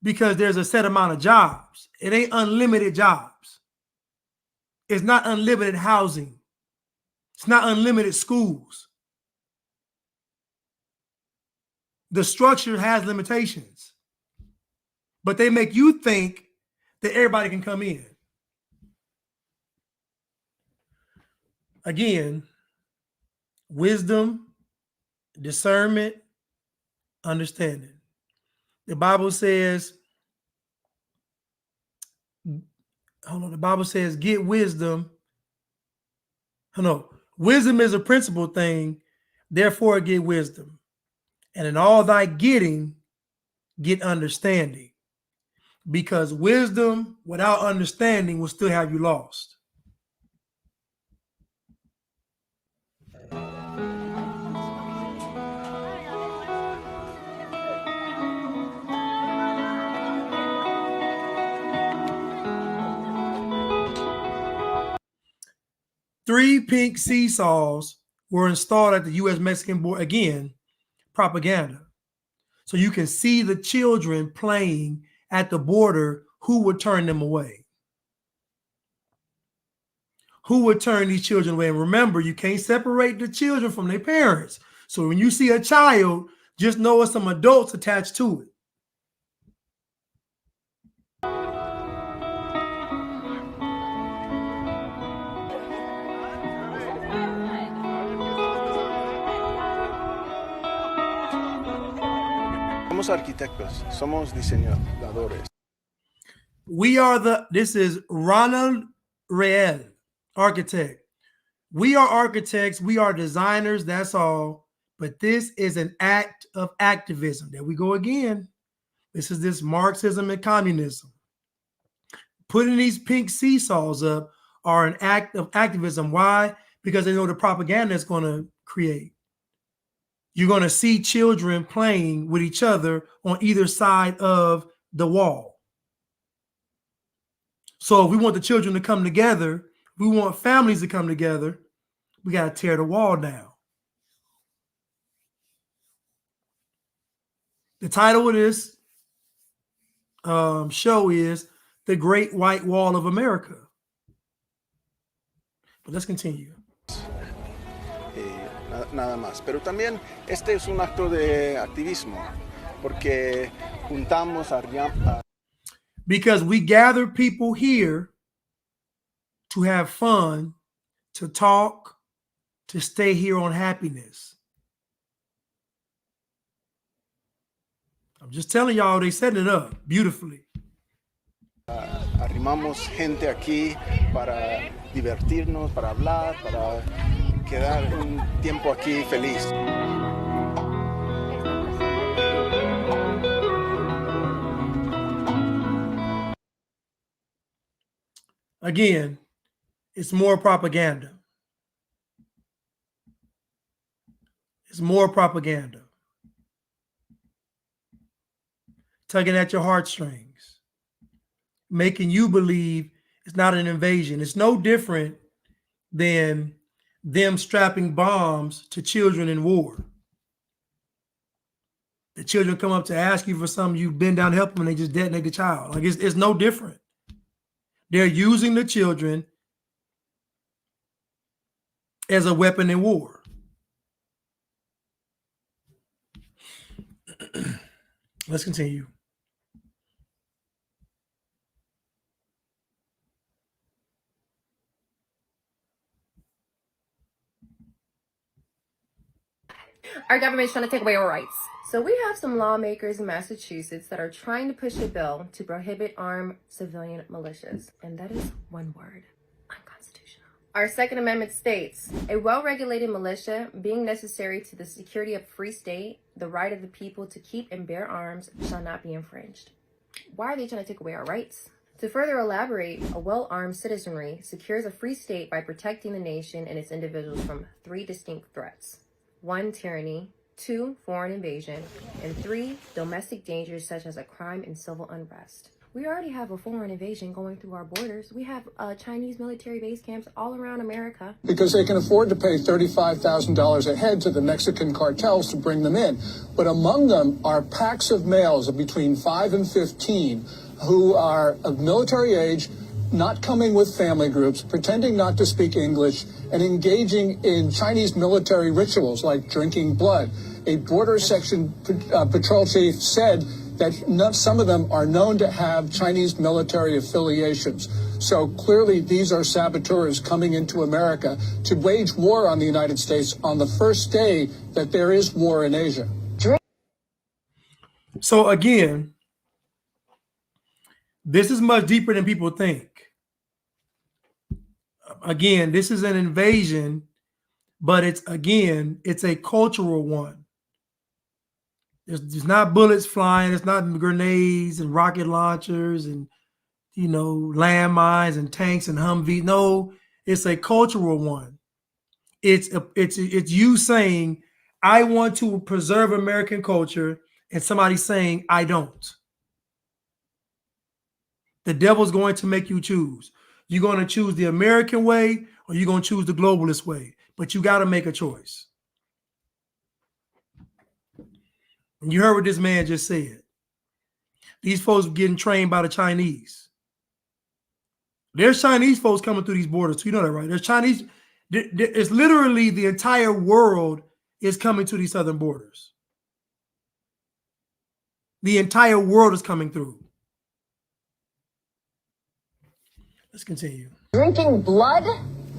because there's a set amount of jobs. It ain't unlimited jobs. It's not unlimited housing. It's not unlimited schools. The structure has limitations, but they make you think that everybody can come in. Again, wisdom, discernment, understanding. The Bible says, the Bible says, get wisdom. Wisdom is a principal thing, therefore get wisdom. And in all thy getting, get understanding. Because wisdom without understanding will still have you lost. Three pink seesaws were installed at the U.S.-Mexican border. Again, propaganda. So you can see the children playing at the border. Who would turn them away? Who would turn these children away? And remember, you can't separate the children from their parents. So when you see a child, just know it's some adults attached to it. Somos arquitectos, somos diseñadores. This is Ronald Real, architect. We are architects, we are designers, that's all. But this is an act of activism. There we go again. This is this Marxism and communism. Putting these pink seesaws up are an act of activism. Why? Because they know the propaganda is going to create. You're going to see children playing with each other on either side of the wall. So if we want the children to come together, we want families to come together, we got to tear the wall down. The title of this show is The Great White Wall of America. But let's continue. Nada más. Pero también este es un acto de activismo, porque juntamos a... Because we gather people here to have fun, to talk, to stay here on happiness. I'm just telling y'all, they setting it up beautifully. arrimamos gente aquí para divertirnos, para hablar, para quedar un tiempo aquí feliz. Again, it's more propaganda. It's more propaganda. Tugging at your heartstrings, making you believe it's not an invasion. It's no different than them strapping bombs to children in war. The children come up to ask you for something, you bend down to help them, and they just detonate the child. Like it's no different. They're using the children as a weapon in war. Let's continue. Our government's trying to take away our rights. So we have some lawmakers in Massachusetts that are trying to push a bill to prohibit armed civilian militias. And that is one word: unconstitutional. Our Second Amendment states, a well-regulated militia being necessary to the security of a free state, the right of the people to keep and bear arms shall not be infringed. Why are they trying to take away our rights? To further elaborate, a well-armed citizenry secures a free state by protecting the nation and its individuals from 3 distinct threats. 1, tyranny. 2, foreign invasion. And 3, domestic dangers such as a crime and civil unrest. We already have a foreign invasion going through our borders. We have Chinese military base camps all around America. Because they can afford to pay $35,000 a head to the Mexican cartels to bring them in. But among them are packs of males of between 5 and 15 who are of military age, not coming with family groups, pretending not to speak English, and engaging in Chinese military rituals like drinking blood. A border section patrol chief said that some of them are known to have Chinese military affiliations. So clearly these are saboteurs coming into America to wage war on the United States on the first day that there is war in Asia. So again, this is much deeper than people think. Again, this is an invasion, but it's a cultural one. There's not bullets flying. It's not grenades and rocket launchers and, landmines and tanks and Humvees. No, it's a cultural one. It's you saying, I want to preserve American culture, and somebody saying, I don't. The devil's going to make you choose. You're going to choose the American way, or you're going to choose the globalist way. But you got to make a choice. And you heard what this man just said. These folks are getting trained by the Chinese. There's Chinese folks coming through these borders. You know that, right? There's Chinese. It's literally the entire world is coming to these southern borders. The entire world is coming through. Let's continue. Drinking blood?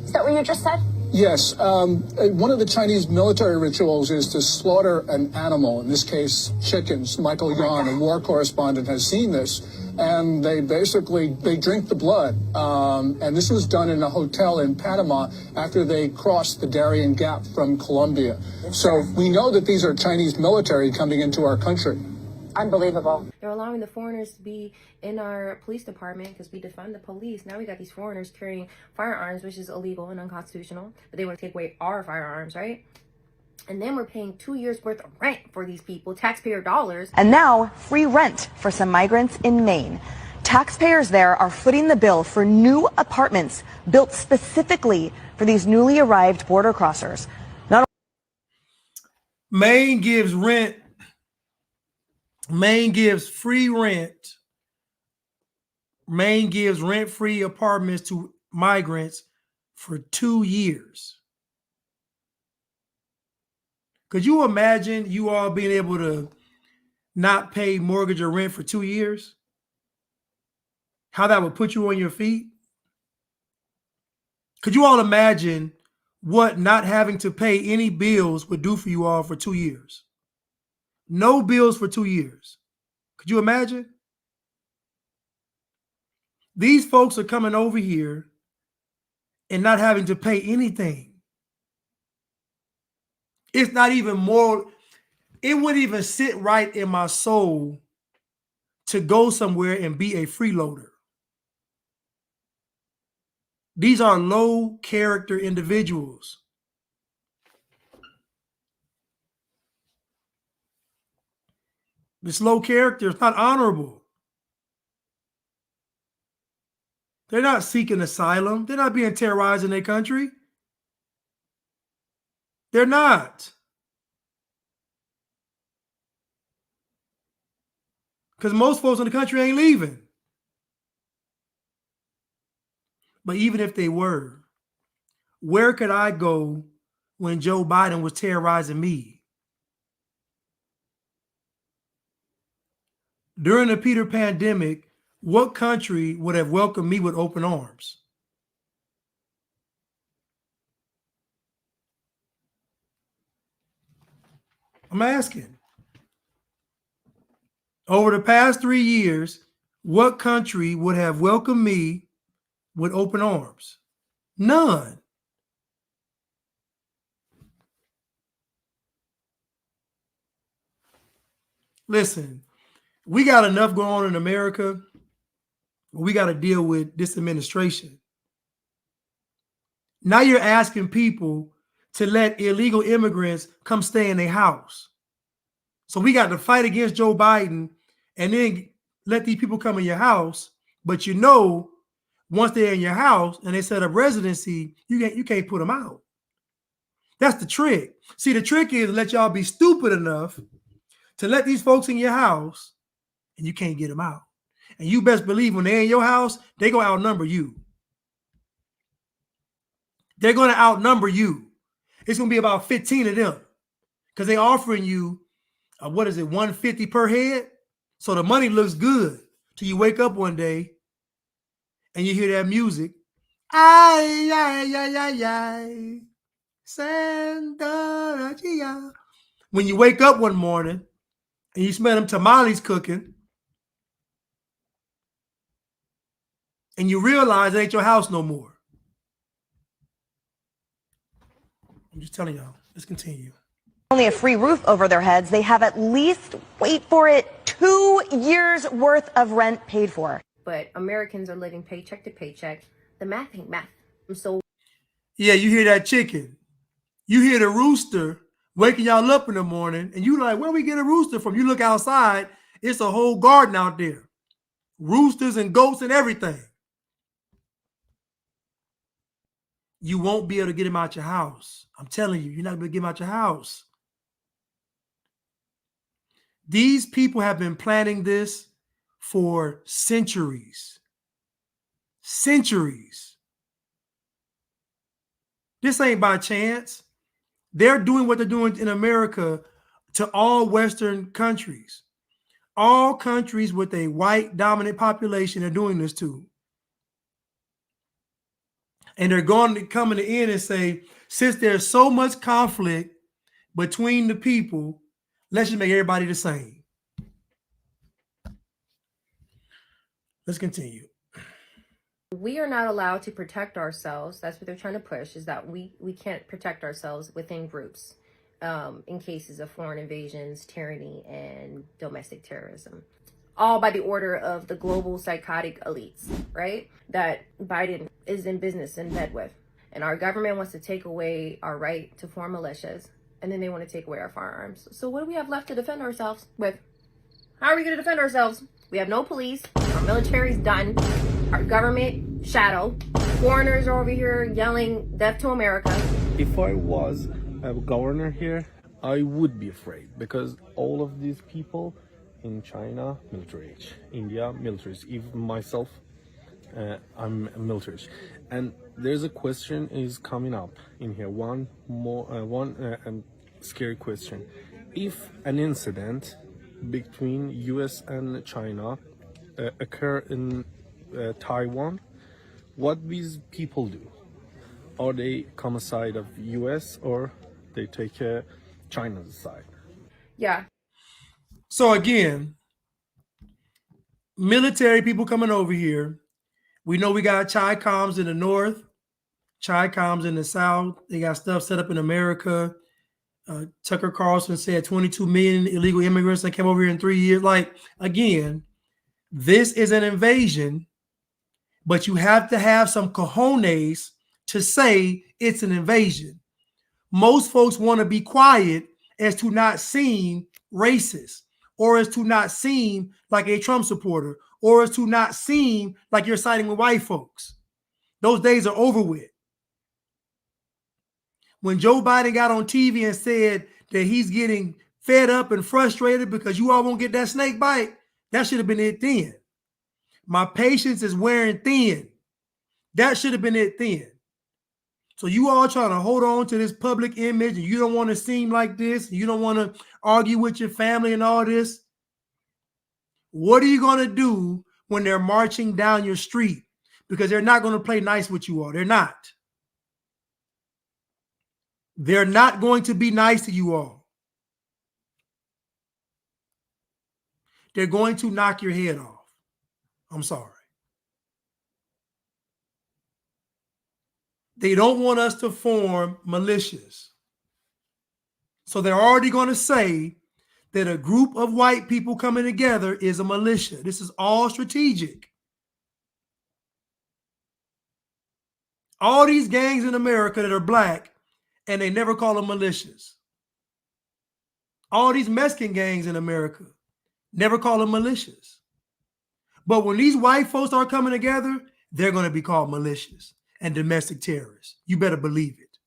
Is that what you just said? Yes. One of the Chinese military rituals is to slaughter an animal, in this case, chickens. Michael Yan, a war correspondent, has seen this. And they drink the blood. And this was done in a hotel in Panama after they crossed the Darien Gap from Colombia. So we know that these are Chinese military coming into our country. Unbelievable. They're allowing the foreigners to be in our police department because we defund the police. Now we got these foreigners carrying firearms, which is illegal and unconstitutional. But they want to take away our firearms, right? And then we're paying 2 years worth of rent for these people, taxpayer dollars. And now, free rent for some migrants in Maine. Taxpayers there are footing the bill for new apartments built specifically for these newly arrived border crossers. Maine gives rent. Maine gives free rent. Maine gives rent-free apartments to migrants for 2 years. Could you imagine you all being able to not pay mortgage or rent for 2 years? How that would put you on your feet? Could you all imagine what not having to pay any bills would do for you all for 2 years? No bills for 2 years. Could you imagine? These folks are coming over here and not having to pay anything. It's not even more, it wouldn't even sit right in my soul to go somewhere and be a freeloader. These are low character individuals. This low character is not honorable. They're not seeking asylum. They're not being terrorized in their country. They're not. Because most folks in the country ain't leaving. But even if they were, where could I go when Joe Biden was terrorizing me? During the Peter pandemic, what country would have welcomed me with open arms? I'm asking. Over the past 3 years, what country would have welcomed me with open arms? None. Listen, we got enough going on in America. We got to deal with this administration. Now you're asking people to let illegal immigrants come stay in their house. So we got to fight against Joe Biden and then let these people come in your house. But you know, once they're in your house and they set up residency, you can't put them out. That's the trick. See, the trick is to let y'all be stupid enough to let these folks in your house and you can't get them out. And you best believe when they're in your house, they're going to outnumber you. They're going to outnumber you. It's going to be about 15 of them because they're offering you, what is it, 150 per head? So the money looks good till you wake up one day and you hear that music. Ay, ay, ay, ay, ay. Santa Gia. When you wake up one morning and you smell them tamales cooking and you realize it ain't your house no more. I'm just telling y'all, let's continue. Only a free roof over their heads, they have at least, wait for it, 2 years worth of rent paid for. But Americans are living paycheck to paycheck. The math ain't math. So yeah, you hear that chicken. You hear the rooster waking y'all up in the morning, and you like, where we get a rooster from? You look outside, it's a whole garden out there. Roosters and goats and everything. You won't be able to get him out your house. I'm telling you, you're not going to get him out your house. These people have been planning this for centuries. Centuries. This ain't by chance. They're doing what they're doing in America to all Western countries. All countries with a white dominant population are doing this to. And they're going to come in the end and say, since there's so much conflict between the people, let's just make everybody the same. Let's continue. we are not allowed to protect ourselves. That's what they're trying to push, is that we can't protect ourselves within groups in cases of foreign invasions, tyranny, and domestic terrorism. All by the order of the global psychotic elites, right? That Biden is in business in bed with. And our government wants to take away our right to form militias. And then they want to take away our firearms. So what do we have left to defend ourselves with? How are we going to defend ourselves? We have no police. Our military's done. Our government, shadow. Foreigners are over here yelling death to America. If I was a governor here, I would be afraid, because all of these people in China, military age, India, military age, even myself, I'm military age. And there's a question is coming up in here, one scary question. If an incident between US and China occur in Taiwan, what these people do? Are they come aside of US or they take China's side? Yeah. So again, military people coming over here, We know we got Chi-Coms in the north, Chi-Coms in the south. They got stuff set up in America. Tucker Carlson said 22 million illegal immigrants that came over here in 3 years. Like, again, this is an invasion, but you have to have some cojones to say it's an invasion. Most folks want to be quiet as to not seem racist, or as to not seem like a Trump supporter, or as to not seem like you're siding with white folks. Those days are over with. When Joe Biden got on TV and said that he's getting fed up and frustrated because you all won't get that snake bite, that should have been it then. My patience is wearing thin. That should have been it then. So you all trying to hold on to this public image, and you don't want to seem like this, and you don't want to argue with your family and all this. What are you going to do when they're marching down your street? Because they're not going to play nice with you all. They're not. They're not going to be nice to you all. They're going to knock your head off. I'm sorry. They don't want us to form militias. So they're already going to say that a group of white people coming together is a militia. This is all strategic. All these gangs in America that are black, and they never call them militias. All these Mexican gangs in America never call them militias. But when these white folks are coming together, they're going to be called militias and domestic terrorists. You better believe it.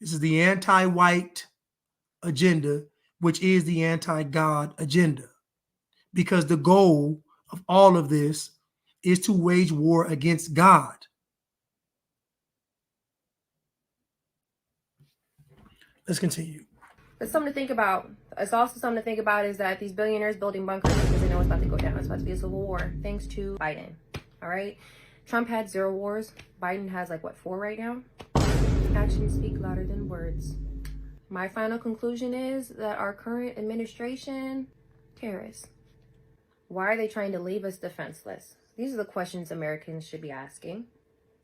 This is the anti-white agenda, which is the anti-God agenda. Because the goal of all of this is to wage war against God. Let's continue. It's something to think about. It's also something to think about is that these billionaires building bunkers because they know it's about to go down. It's about to be a civil war thanks to Biden. All right. Trump had 0 wars. Biden has like, what, 4 right now? Actions speak louder than words. My final conclusion is that our current administration, terrorists. Why are they trying to leave us defenseless? These are the questions Americans should be asking.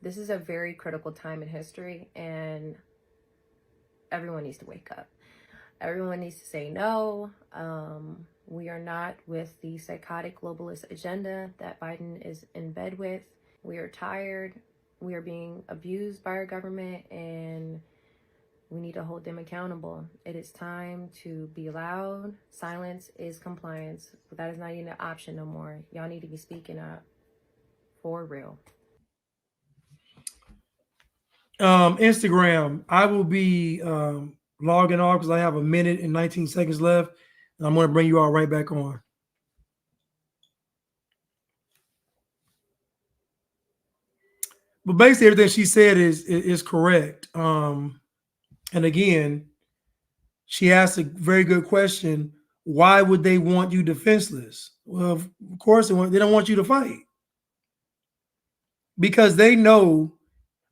This is a very critical time in history, and everyone needs to wake up. Everyone needs to say no. We are not with the psychotic globalist agenda that Biden is in bed with. We are tired. We are being abused by our government, and we need to hold them accountable. It is time to be loud. Silence is compliance. That is not even an option no more. Y'all need to be speaking up for real. Instagram, I will be logging off because I have 1 minute and 19 seconds left, and I'm going to bring you all right back on. But basically, everything she said is correct. And again, she asked a very good question. Why would they want you defenseless? Well, of course, they don't want you to fight. Because they know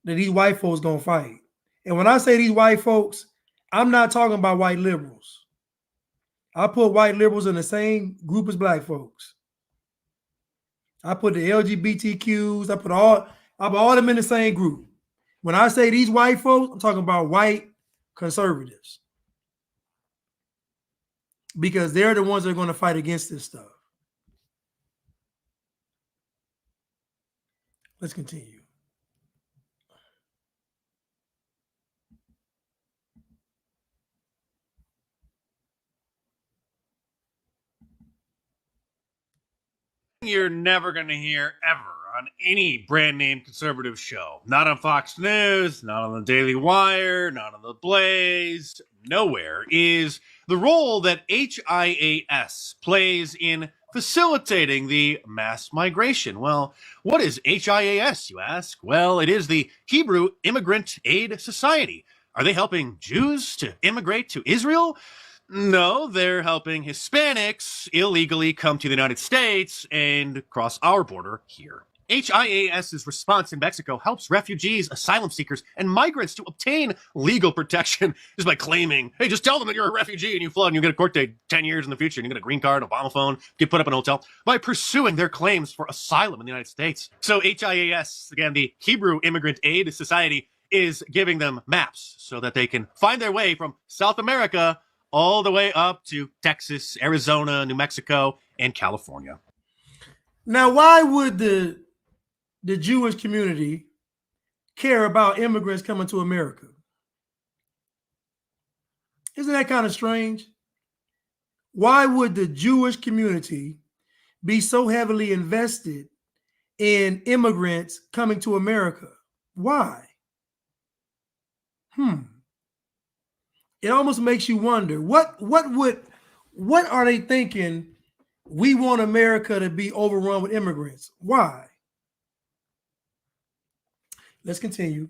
that these white folks going to fight. And when I say these white folks, I'm not talking about white liberals. I put white liberals in the same group as black folks. I put the LGBTQs, I put all them in the same group. When I say these white folks, I'm talking about white conservatives. Because they're the ones that are going to fight against this stuff. Let's continue. You're never going to hear ever on any brand name conservative show. Not on Fox News, not on the Daily Wire, not on the Blaze, nowhere, is the role that HIAS plays in facilitating the mass migration. Well, what is HIAS, you ask? Well, it is the Hebrew Immigrant Aid Society. Are they helping Jews to immigrate to Israel? No, they're helping Hispanics illegally come to the United States and cross our border here. HIAS's response in Mexico helps refugees, asylum seekers, and migrants to obtain legal protection just by claiming, hey, just tell them that you're a refugee and you flood and you get a court date 10 years in the future and you get a green card, Obama phone, get put up in a hotel, by pursuing their claims for asylum in the United States. So HIAS, again, the Hebrew Immigrant Aid Society, is giving them maps so that they can find their way from South America all the way up to Texas, Arizona, New Mexico, and California. Now, why would the Jewish community care about immigrants coming to America? Isn't that kind of strange? Why would the Jewish community be so heavily invested in immigrants coming to America? Why? It almost makes you wonder, what are they thinking? We want America to be overrun with immigrants. Why? Let's continue.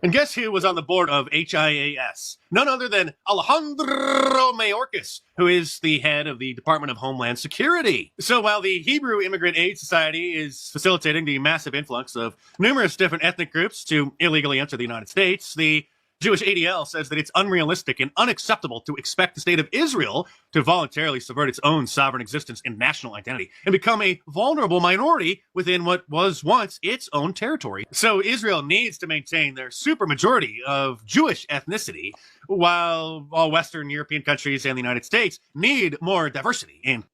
And guess who was on the board of HIAS? None other than Alejandro Mayorkas, who is the head of the Department of Homeland Security. So while the Hebrew Immigrant Aid Society is facilitating the massive influx of numerous different ethnic groups to illegally enter the United States, the Jewish ADL says that it's unrealistic and unacceptable to expect the state of Israel to voluntarily subvert its own sovereign existence and national identity and become a vulnerable minority within what was once its own territory. So Israel needs to maintain their supermajority of Jewish ethnicity, while all Western European countries and the United States need more diversity. And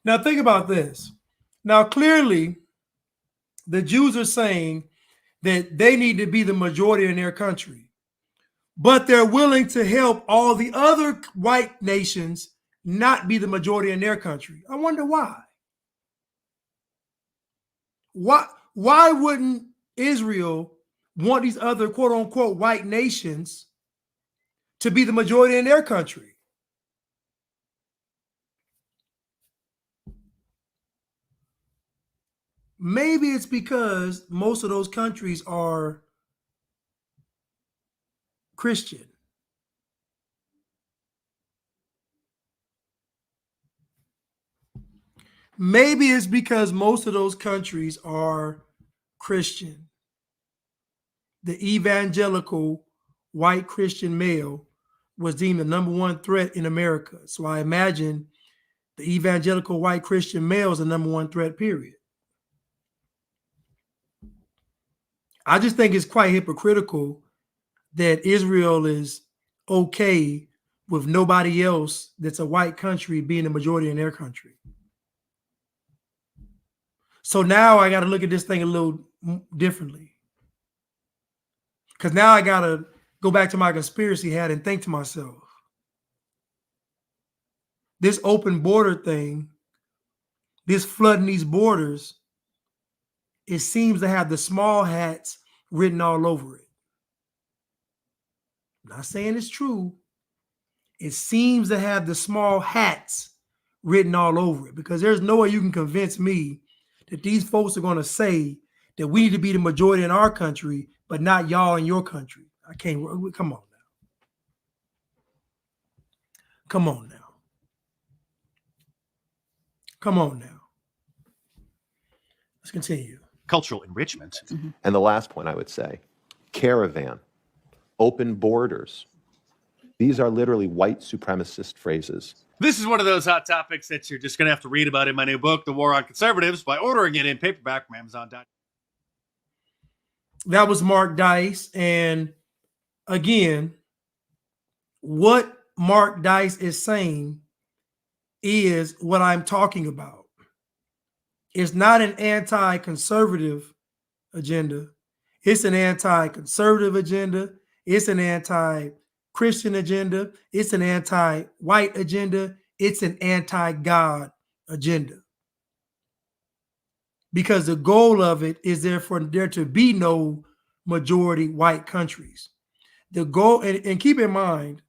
now think about this. Now, clearly, the Jews are saying that they need to be the majority in their country, but they're willing to help all the other white nations not be the majority in their country. I wonder why. Why wouldn't Israel want these other quote unquote white nations to be the majority in their country? Maybe it's because most of those countries are Christian. Maybe it's because most of those countries are Christian. The evangelical white Christian male was deemed the number one threat in America. So I imagine the evangelical white Christian male is the number one threat, period. I just think it's quite hypocritical that Israel is okay with nobody else that's a white country being the majority in their country. So now I got to look at this thing a little differently. Because now I got to go back to my conspiracy hat and think to myself, this open border thing, this flooding these borders, it seems to have the small hats written all over it. I'm not saying it's true. It seems to have the small hats written all over it, because there's no way you can convince me that these folks are going to say that we need to be the majority in our country, but not y'all in your country. I can't. Come on now. Come on now. Come on now. Let's continue. Cultural enrichment. And the last point I would say, caravan, open borders. These are literally white supremacist phrases. This is one of those hot topics that you're just going to have to read about in my new book, The War on Conservatives, by ordering it in paperback from Amazon.com. That was Mark Dice. And again, what Mark Dice is saying is what I'm talking about. It's not an anti-conservative agenda. It's an anti-conservative agenda. It's an anti-Christian agenda. It's an anti-white agenda. It's an anti-God agenda. Because the goal of it is there for there to be no majority white countries. The goal, and keep in mind,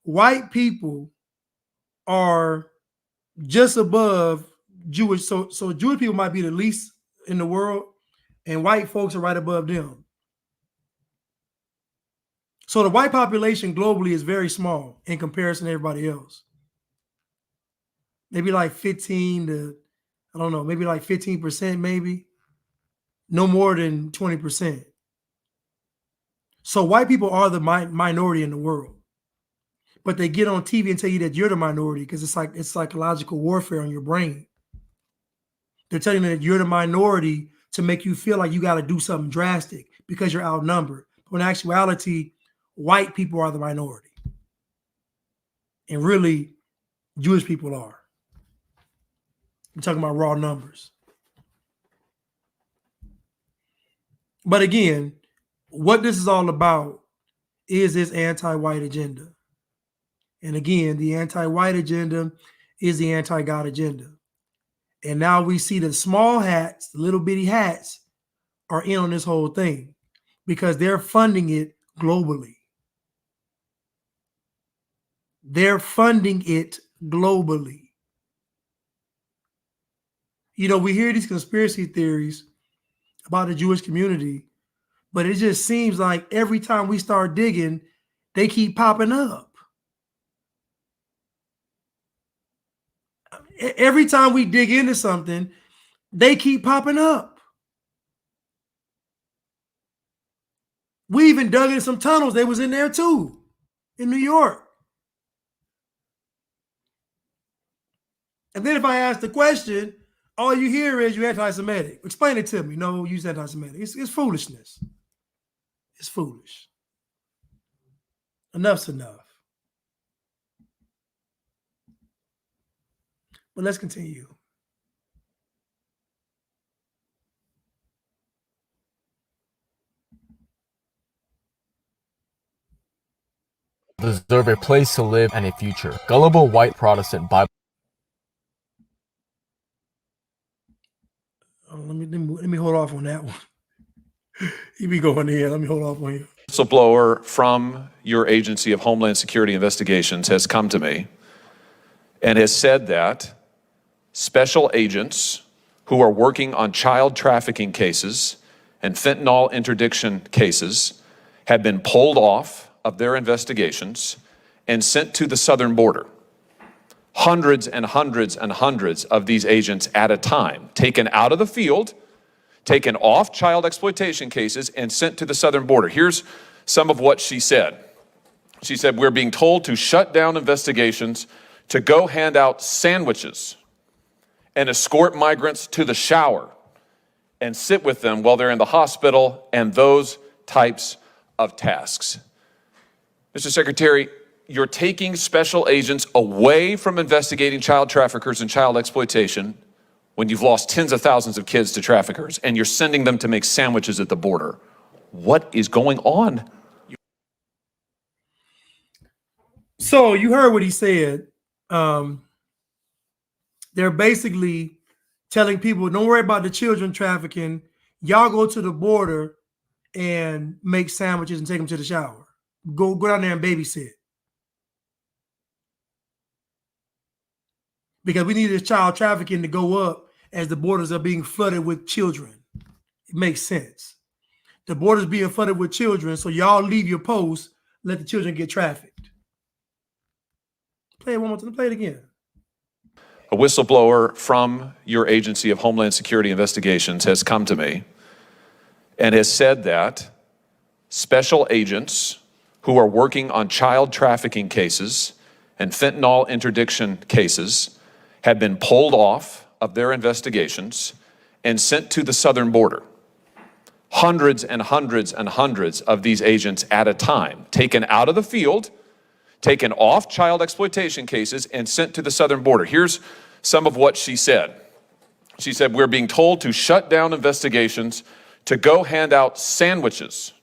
white people are just above Jewish. So Jewish people might be the least in the world, and white folks are right above them. So the white population globally is very small in comparison to everybody else. Maybe like 15 to, I don't know, maybe like 15%, maybe. no more than 20%. So white people are the minority in the world, but they get on TV and tell you that you're the minority because it's psychological warfare on your brain. They're telling you that you're the minority to make you feel like you got to do something drastic because you're outnumbered. But in actuality, white people are the minority. And really, Jewish people are. I'm talking about raw numbers. But again, what this is all about is this anti-white agenda. And again, the anti-white agenda is the anti-God agenda. And now we see the small hats, the little bitty hats, are in on this whole thing because they're funding it globally. They're funding it globally. You know, we hear these conspiracy theories about the Jewish community, but it just seems like every time we start digging, they keep popping up. Every time we dig into something, they keep popping up. We even dug in some tunnels. They was in there too, in New York. And then if I ask the question, all you hear is you're anti-Semitic. Explain it to me. No, you're anti-Semitic. It's foolishness. It's foolish. Enough's enough. But let's continue. Deserve a place to live and a future. Gullible white Protestant Bible. Let me hold off on that one. He be going here. Let me hold off on here. Whistleblower from your Agency of Homeland Security Investigations has come to me and has said that special agents who are working on child trafficking cases and fentanyl interdiction cases have been pulled off of their investigations and sent to the southern border. Hundreds and hundreds and hundreds of these agents at a time, taken out of the field, taken off child exploitation cases, and sent to the southern border. Here's some of what she said. She said, we're being told to shut down investigations, to go hand out sandwiches and escort migrants to the shower and sit with them while they're in the hospital, and those types of tasks. Mr. Secretary, you're taking special agents away from investigating child traffickers and child exploitation when you've lost tens of thousands of kids to traffickers, and you're sending them to make sandwiches at the border. What is going on? So you heard what he said. They're basically telling people, don't worry about the children trafficking. Y'all go to the border and make sandwiches and take them to the shower. Go down there and babysit. Because we need this child trafficking to go up as the borders are being flooded with children. It makes sense. The border's being flooded with children, so y'all leave your posts, let the children get trafficked. Play it one more time. Play it again. A whistleblower from your Agency of Homeland Security Investigations has come to me and has said that special agents who are working on child trafficking cases and fentanyl interdiction cases have been pulled off of their investigations and sent to the southern border. Hundreds and hundreds and hundreds of these agents at a time, taken out of the field, taken off child exploitation cases, and sent to the southern border. Here's some of what she said. She said, we're being told to shut down investigations, to go hand out sandwiches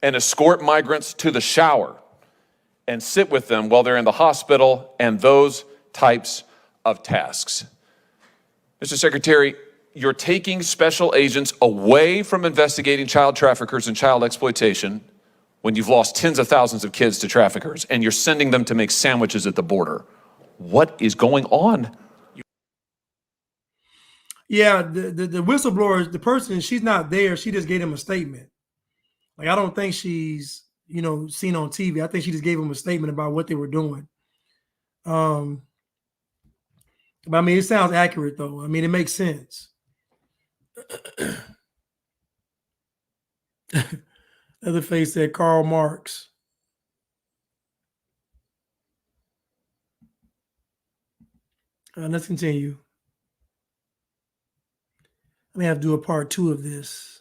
and escort migrants to the shower and sit with them while they're in the hospital, and those types of tasks. Mr. Secretary, you're taking special agents away from investigating child traffickers and child exploitation when you've lost tens of thousands of kids to traffickers, and you're sending them to make sandwiches at the border. What is going on? Yeah, the whistleblower, the person, she's not there. She just gave him a statement. Like, I don't think she's, seen on TV. I think she just gave him a statement about what they were doing. But I mean, it sounds accurate though. I mean, it makes sense. Leatherface said Karl Marx. Let's continue. I may have to do a part 2 of this.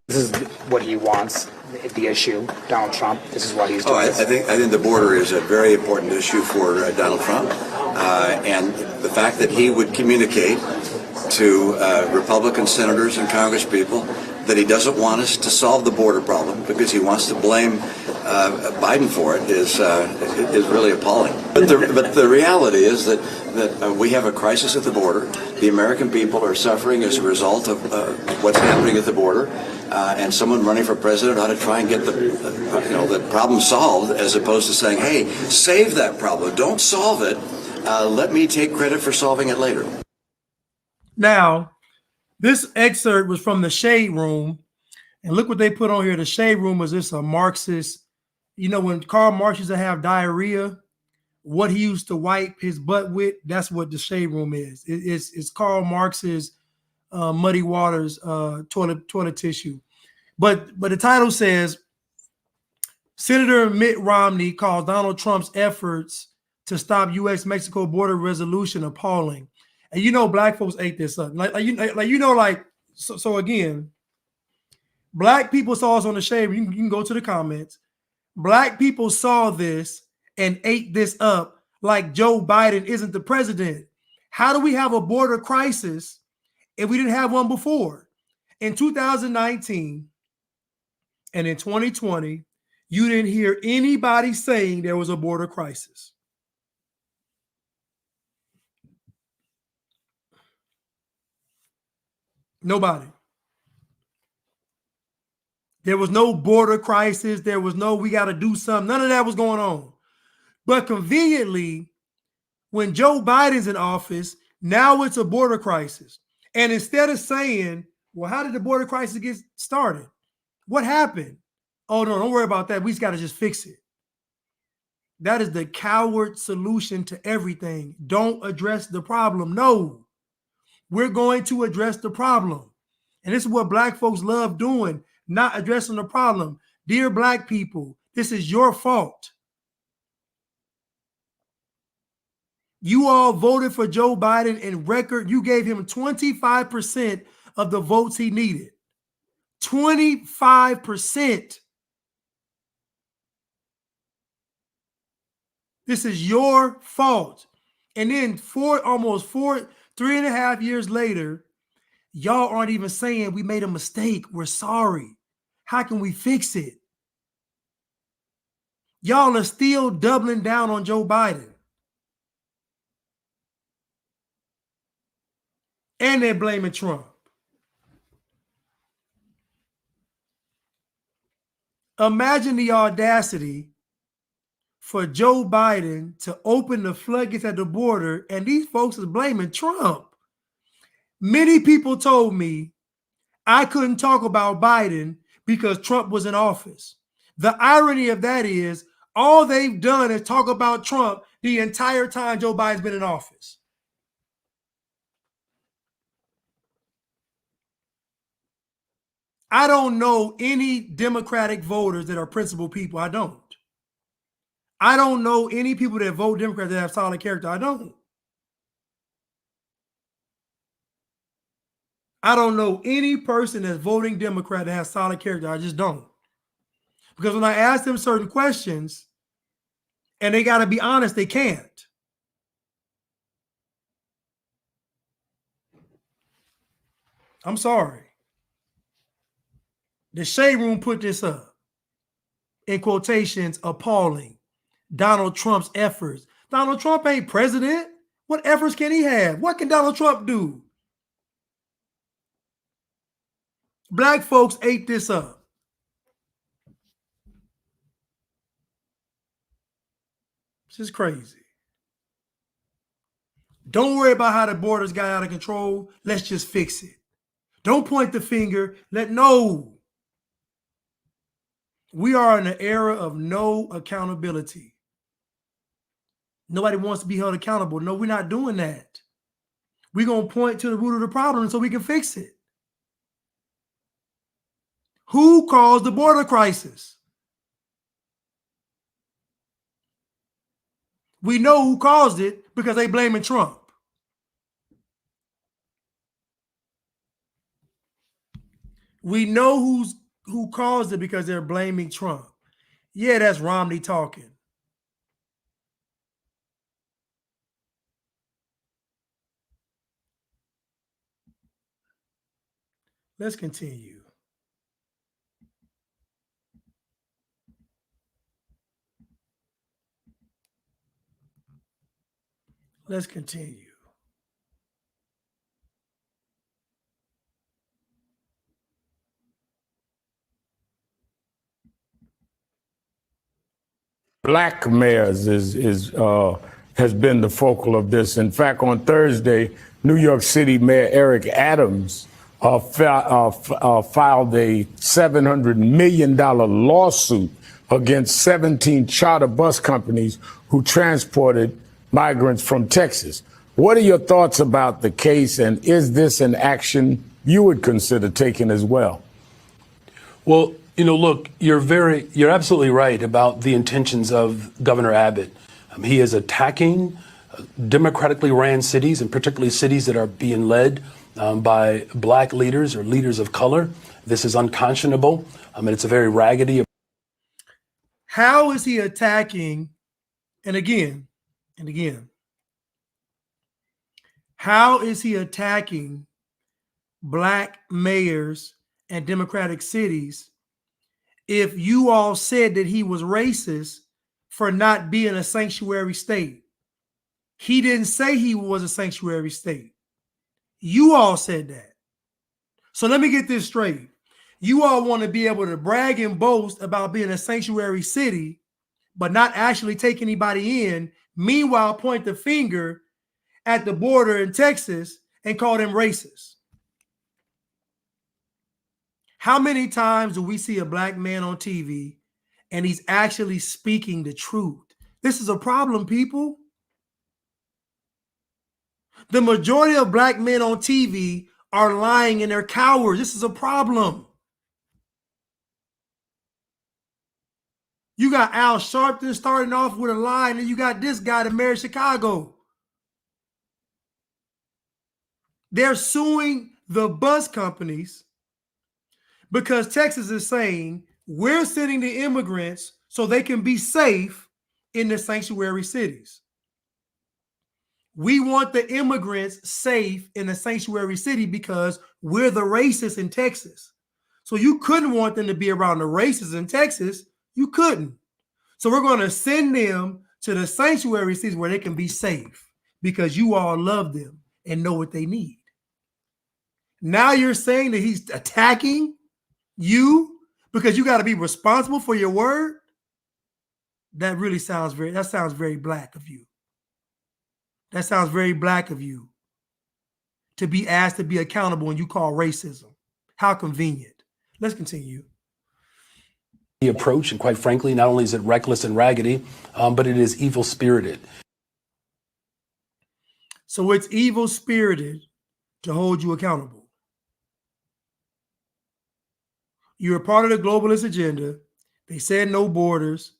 This is what he wants, the issue. Donald Trump, this is what he's doing. I think the border is a very important issue for Donald Trump. And the fact that he would communicate to Republican senators and congresspeople that he doesn't want us to solve the border problem because he wants to blame Biden for it is really appalling. But the reality is that we have a crisis at the border. The American people are suffering as a result of what's happening at the border. And someone running for president ought to try and get the problem solved, as opposed to saying, "Hey, save that problem. Don't solve it. Let me take credit for solving it later." Now, this excerpt was from the Shade Room, and look what they put on here. The Shade Room was this a Marxist. You know, when Karl Marx used to have diarrhea, what he used to wipe his butt with, that's what the Shade Room is. It's Karl Marx's Muddy Waters toilet tissue. But the title says, Senator Mitt Romney calls Donald Trump's efforts to stop U.S.-Mexico border resolution appalling. And you know, black folks ate this up. So again, black people saw us on the Shade. You can go to the comments. Black people saw this and ate this up like Joe Biden isn't the president. How do we have a border crisis if we didn't have one before? In 2019 and in 2020, you didn't hear anybody saying there was a border crisis. Nobody. There was no border crisis. There was no, we got to do something. None of that was going on. But conveniently, when Joe Biden's in office, now it's a border crisis. And instead of saying, well, how did the border crisis get started? What happened? Oh, no, don't worry about that. We just got to just fix it. That is the coward solution to everything. Don't address the problem. No, we're going to address the problem. And this is what black folks love doing, not addressing the problem. Dear black people, this is your fault. You all voted for Joe Biden in record. You gave him 25% of the votes he needed. 25%. This is your fault. And then 3.5 years later, y'all aren't even saying we made a mistake. We're sorry. How can we fix it? Y'all are still doubling down on Joe Biden. And they're blaming Trump. Imagine the audacity for Joe Biden to open the floodgates at the border, and these folks is blaming Trump. Many people told me I couldn't talk about Biden because Trump was in office. The irony of that is all they've done is talk about Trump the entire time Joe Biden's been in office. I don't know any Democratic voters that are principled people. I don't. I don't know any people that vote Democrat that have solid character. I don't. I don't know any person that's voting Democrat that has solid character. I just don't. Because when I ask them certain questions and they got to be honest, they can't. I'm sorry. The Shade Room put this up. In quotations, appalling. Donald Trump's efforts. Donald Trump ain't president. What efforts can he have? What can Donald Trump do? Black folks ate this up. This is crazy. Don't worry about how the borders got out of control. Let's just fix it. Don't point the finger. No. We are in an era of no accountability. Nobody wants to be held accountable. No, we're not doing that. We're going to point to the root of the problem so we can fix it. Who caused the border crisis? We know who caused it because they blaming Trump. We know who caused it because they're blaming Trump. Yeah, that's Romney talking. Let's continue. Let's continue. Black mayors has been the focal of this. In fact, on Thursday, New York City Mayor Eric Adams filed a $700 million lawsuit against 17 charter bus companies who transported migrants from Texas. What are your thoughts about the case, and is this an action you would consider taking as well? Well, look, you're absolutely right about the intentions of Governor Abbott. He is attacking democratically ran cities, and particularly cities that are being led by black leaders or leaders of color. This is unconscionable. And it's a very raggedy. How is he attacking? And again, how is he attacking black mayors and democratic cities if you all said that he was racist for not being a sanctuary state? He didn't say he was a sanctuary state. You all said that. So let me get this straight. You all want to be able to brag and boast about being a sanctuary city, but not actually take anybody in. Meanwhile, point the finger at the border in Texas and call them racist. How many times do we see a black man on TV and he's actually speaking the truth? This is a problem, people. The majority of black men on TV are lying and they're cowards. This is a problem. You got Al Sharpton starting off with a lie, and then you got this guy that married Chicago. They're suing the bus companies because Texas is saying we're sending the immigrants so they can be safe in the sanctuary cities. We want the immigrants safe in a sanctuary city because we're the racists in Texas. So you couldn't want them to be around the racists in Texas. You couldn't. So we're going to send them to the sanctuary cities where they can be safe because you all love them and know what they need. Now you're saying that he's attacking you because you got to be responsible for your word? That really sounds very black of you. That sounds very black of you to be asked to be accountable and you call racism. How convenient. Let's continue. The approach, and quite frankly, not only is it reckless and raggedy, but it is evil-spirited. So it's evil-spirited to hold you accountable. You're a part of the globalist agenda. They said no borders.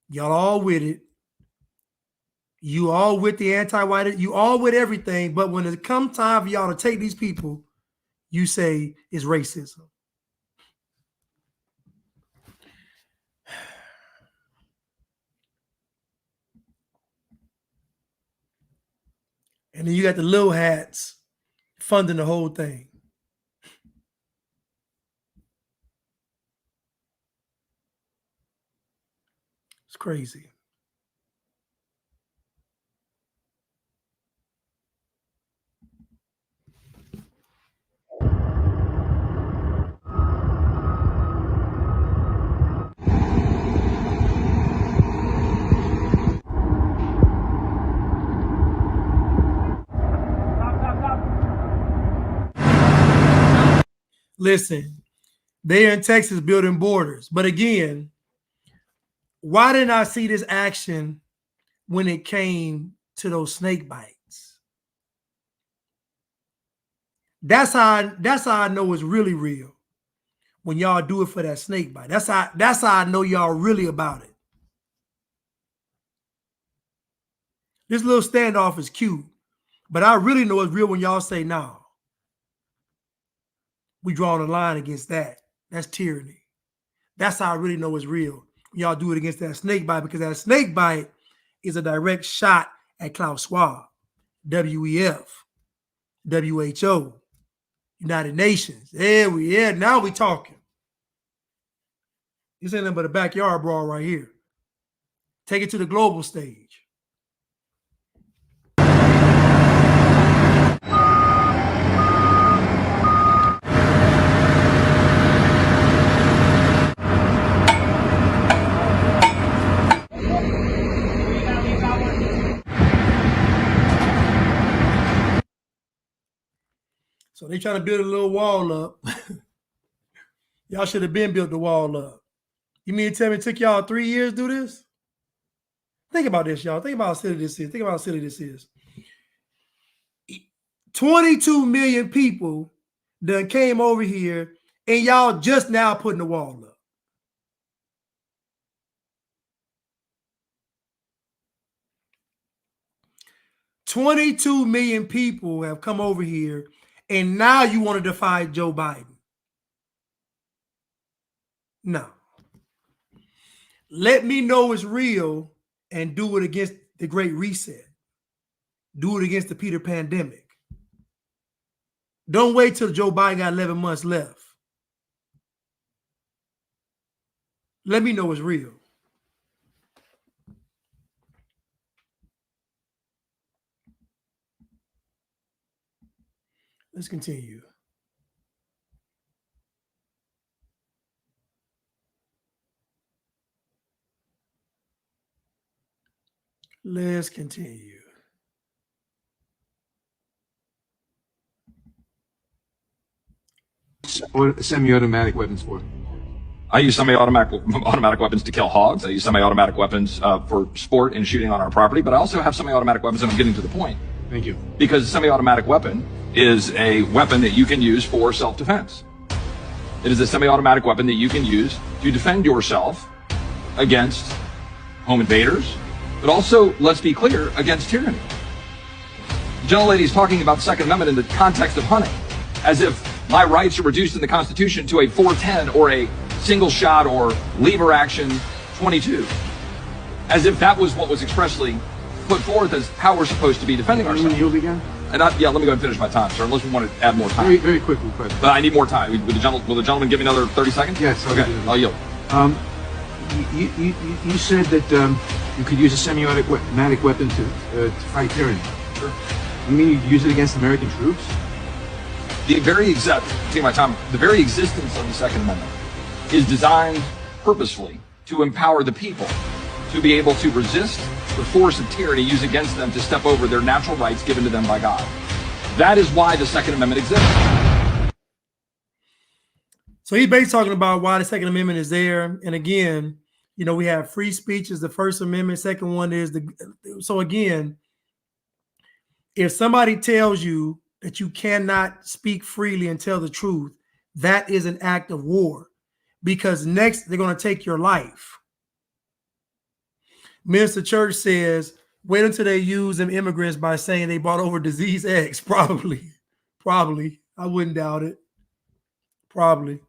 Y'all all with it. You all with the anti-white, you all with everything, but when it comes time for y'all to take these people, you say it's racism. And then you got the little hats funding the whole thing. It's crazy. Listen, they're in Texas building borders. But again, why didn't I see this action when it came to those snake bites. That's how I know it's really real. When y'all do it for that snake bite. That's how I know y'all really about it. This little standoff is cute, but I really know it's real when y'all say, no. We draw the line against that. That's tyranny. That's how I really know it's real. Y'all do it against that snake bite, because that snake bite is a direct shot at Klaus Schwab, WEF, WHO, United Nations. Now we talking. This ain't nothing but a backyard brawl right here. Take it to the global stage. So they trying to build a little wall up. Y'all should have been built the wall up. You mean to tell me it took y'all 3 years to do this? Think about this, y'all. Think about how silly this is. 22 million people done came over here, and y'all just now putting the wall up. $22 million people have come over here, and now you want to defy Joe Biden. No. Let me know it's real and do it against the Great Reset. Do it against the Peter Pandemic. Don't wait till Joe Biden got 11 months left. Let me know it's real. Let's continue. Let's continue. What semi-automatic weapons for? I use semi-automatic weapons to kill hogs. I use semi-automatic weapons for sport and shooting on our property, but I also have semi-automatic weapons, and I'm getting to the point. Thank you. Because a semi-automatic weapon is a weapon that you can use for self-defense. It is a semi-automatic weapon that you can use to defend yourself against home invaders, but also, let's be clear, against tyranny. The gentlelady is talking about the Second Amendment in the context of hunting, as if my rights are reduced in the Constitution to a 410 or a single shot or lever action 22. As if that was what was expressly put forth as how we're supposed to be defending ourselves. You yield again? And let me go ahead and finish my time, sir, unless we want to add more time. Very, very quickly, President. But I need more time. Will the gentleman give me another 30 seconds? Yes. Okay, I'll yield. You said that you could use a semi-automatic weapon to fight tyranny. Sure. You mean you use it against American troops? The very existence of the Second Amendment is designed purposefully to empower the people to be able to resist the force of tyranny used against them to step over their natural rights given to them by God. That is why the Second Amendment exists. So he's basically talking about why the Second Amendment is there. And again, we have free speech is the First Amendment. Second one is so again, if somebody tells you that you cannot speak freely and tell the truth, that is an act of war, because next they're going to take your life. Minister Church says, wait until they use them immigrants by saying they brought over disease X. Probably. I wouldn't doubt it. Probably.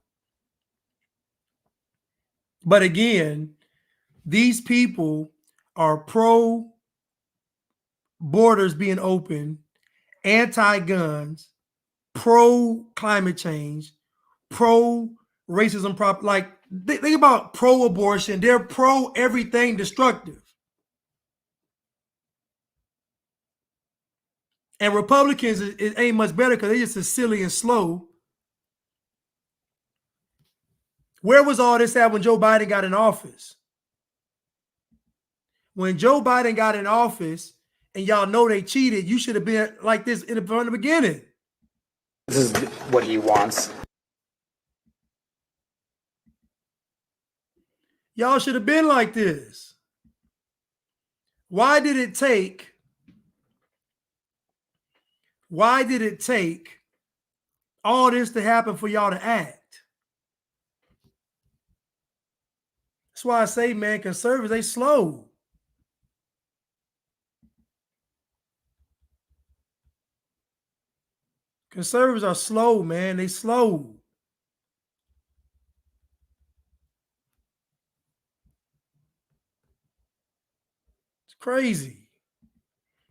But again, these people are pro borders being open, anti-guns, pro-climate change, pro-racism, like think about pro-abortion. They're pro-everything destructive. And Republicans, it ain't much better because they're just as silly and slow. Where was all this at when Joe Biden got in office? When Joe Biden got in office and y'all know they cheated, you should have been like this from the beginning. This is what he wants. Y'all should have been like this. Why did it take all this to happen for y'all to act? That's why I say, man, conservatives, they slow. Conservatives are slow, man. They slow. It's crazy.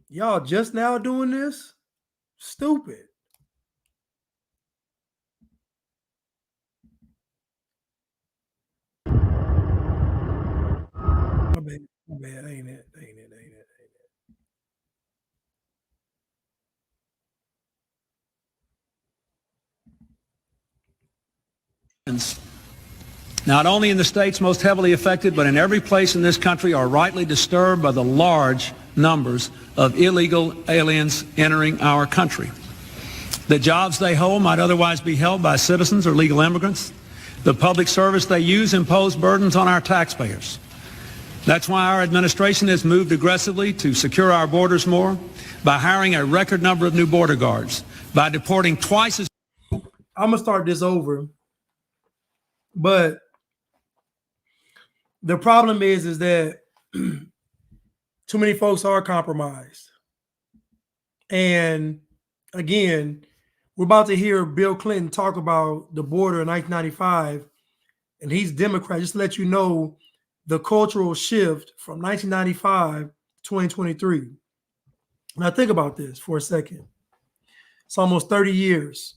Y'all just now doing this? Stupid. My bad. Ain't it. Not only in the states most heavily affected, but in every place in this country are rightly disturbed by the large numbers of illegal aliens entering our country. The jobs they hold might otherwise be held by citizens or legal immigrants. The public service they use impose burdens on our taxpayers. That's why our administration has moved aggressively to secure our borders more by hiring a record number of new border guards, by deporting twice as... I'm going to start this over, but the problem is that too many folks are compromised. And again, we're about to hear Bill Clinton talk about the border in 1995, and he's Democrat. Just to let you know the cultural shift from 1995 to 2023. Now think about this for a second. It's almost 30 years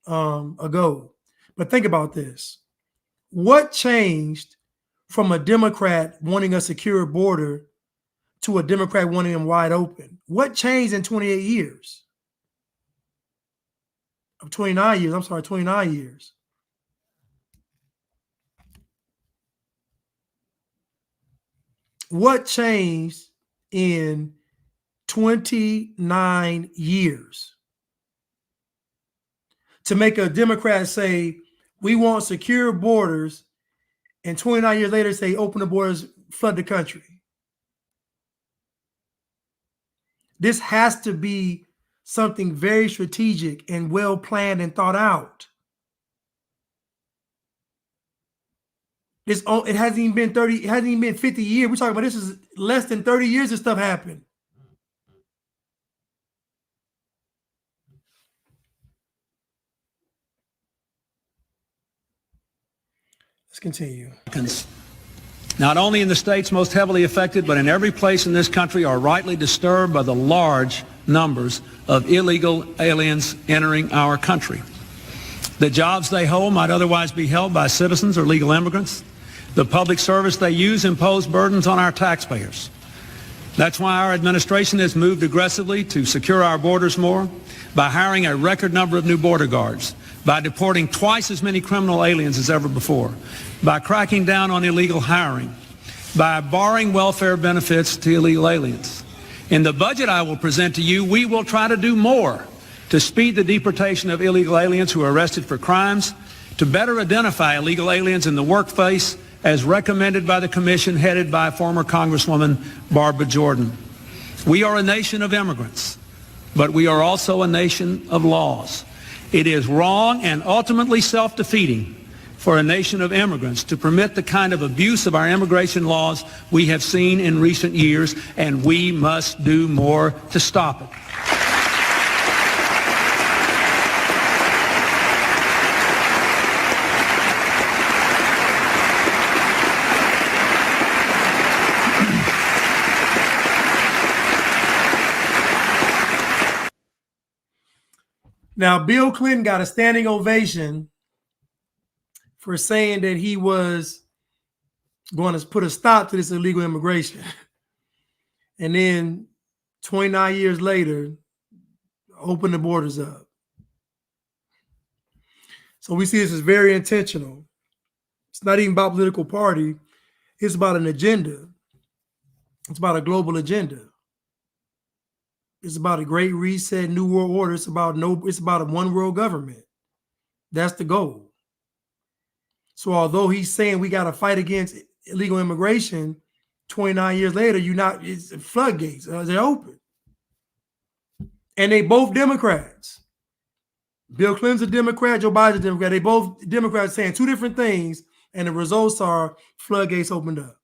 ago. But think about this. What changed from a Democrat wanting a secure border to a Democrat wanting them wide open? What changed in 28 years? Of 29 years, I'm sorry, 29 years. What changed in 29 years to make a Democrat say, we want secure borders, and 29 years later say, open the borders, flood the country? This has to be something very strategic and well planned and thought out. It hasn't even been 30, it hasn't even been 50 years. We're talking about this is less than 30 years this stuff happened. Let's continue. Not only in the states most heavily affected, but in every place in this country are rightly disturbed by the large numbers of illegal aliens entering our country. The jobs they hold might otherwise be held by citizens or legal immigrants. The public service they use impose burdens on our taxpayers. That's why our administration has moved aggressively to secure our borders more by hiring a record number of new border guards, by deporting twice as many criminal aliens as ever before, by cracking down on illegal hiring, by barring welfare benefits to illegal aliens. In the budget I will present to you, we will try to do more to speed the deportation of illegal aliens who are arrested for crimes, to better identify illegal aliens in the workplace as recommended by the commission headed by former Congresswoman Barbara Jordan. We are a nation of immigrants, but we are also a nation of laws. It is wrong and ultimately self-defeating for a nation of immigrants to permit the kind of abuse of our immigration laws we have seen in recent years, and we must do more to stop it. Now, Bill Clinton got a standing ovation for saying that he was going to put a stop to this illegal immigration. And then 29 years later, open the borders up. So we see this as very intentional. It's not even about political party. It's about an agenda. It's about a global agenda. It's about a great reset, new world order. It's about a one world government. That's the goal. So although he's saying we got to fight against illegal immigration, 29 years later, it's floodgates. They're open. And they both Democrats. Bill Clinton's a Democrat, Joe Biden's a Democrat. They both Democrats saying two different things, and the results are floodgates opened up.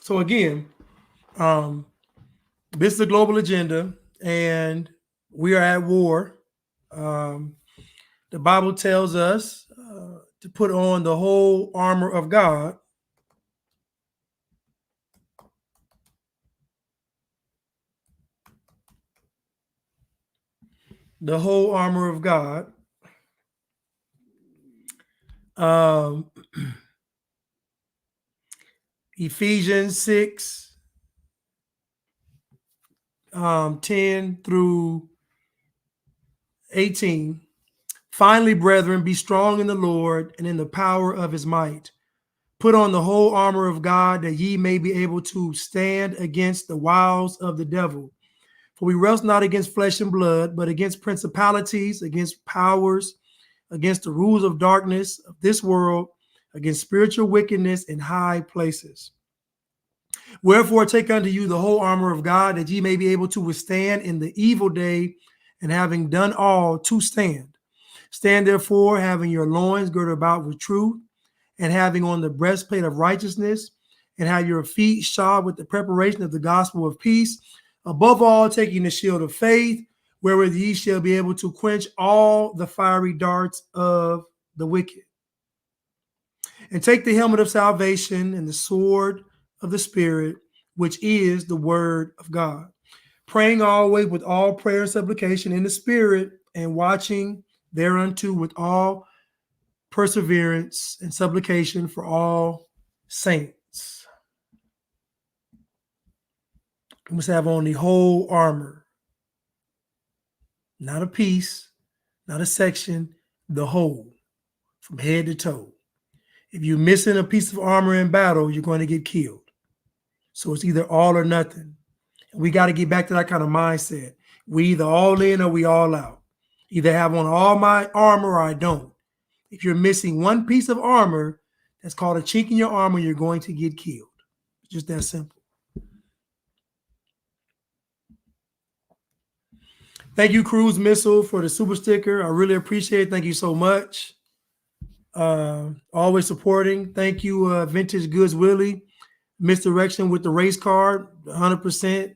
So again, this is the global agenda, and we are at war. The Bible tells us to put on the whole armor of God. The whole armor of God. Ephesians 6, 10 through 18. Finally, brethren, be strong in the Lord and in the power of his might. Put on the whole armor of God, that ye may be able to stand against the wiles of the devil. For we wrestle not against flesh and blood, but against principalities, against powers, against the rulers of darkness of this world, against spiritual wickedness in high places. Wherefore take unto you the whole armor of God, that ye may be able to withstand in the evil day, and having done all, to stand. Stand therefore, having your loins girded about with truth, and having on the breastplate of righteousness, and have your feet shod with the preparation of the gospel of peace. Above all, taking the shield of faith, wherewith ye shall be able to quench all the fiery darts of the wicked. And take the helmet of salvation and the sword of the Spirit, which is the word of God. Praying always with all prayer and supplication in the Spirit, and watching thereunto with all perseverance and supplication for all saints. We must have on the whole armor, not a piece, not a section, the whole, from head to toe. If you're missing a piece of armor in battle, you're going to get killed. So it's either all or nothing. We got to get back to that kind of mindset. We either all in or we all out. Either have on all my armor or I don't. If you're missing one piece of armor, that's called a chink in your armor, you're going to get killed. It's just that simple. Thank you, Cruise Missile, for the super sticker. I really appreciate it. Thank you so much. Always supporting. Thank you, Vintage Goods Willie. Misdirection with the race card, 100%.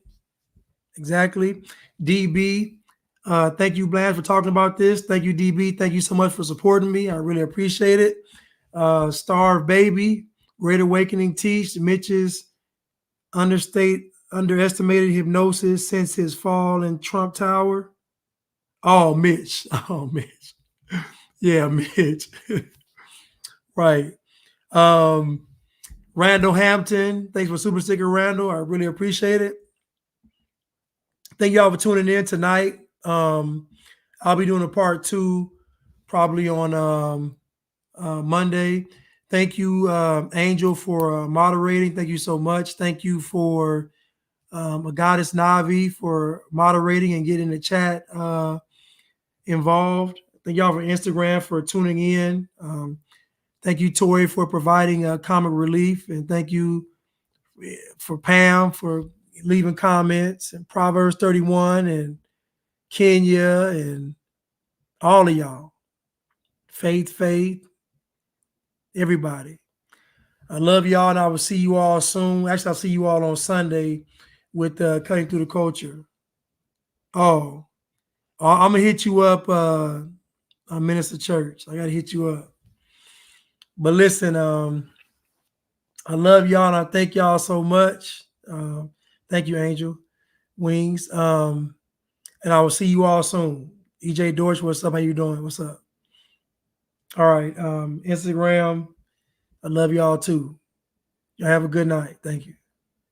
Exactly. DB, thank you, Blanche, for talking about this. Thank you, DB. Thank you so much for supporting me. I really appreciate it. Starve Baby, Great Awakening Teach, Mitch's underestimated hypnosis since his fall in Trump Tower. Oh, Mitch. Oh, Mitch. Yeah, Mitch. Right. Randall Hampton, thanks for super sticker, Randall. I really appreciate it. Thank y'all for tuning in tonight. I'll be doing a part 2 probably on Monday. Thank you, Angel, for moderating. Thank you so much. Thank you for Goddess Navi for moderating and getting the chat involved. Thank y'all for Instagram for tuning in. Thank you, Tori, for providing comic relief. And thank you for Pam for leaving comments, and Proverbs 31, and Kenya, and all of y'all. Faith, everybody. I love y'all, and I will see you all soon. Actually, I'll see you all on Sunday with Cutting Through the Culture. Oh, I'm going to hit you up, Minister Church. I got to hit you up. But listen, I love y'all, and I thank y'all so much. Thank you, Angel Wings. And I will see you all soon. EJ Dorsch, what's up? How you doing? What's up? All right. Instagram, I love y'all too. Y'all have a good night. Thank you.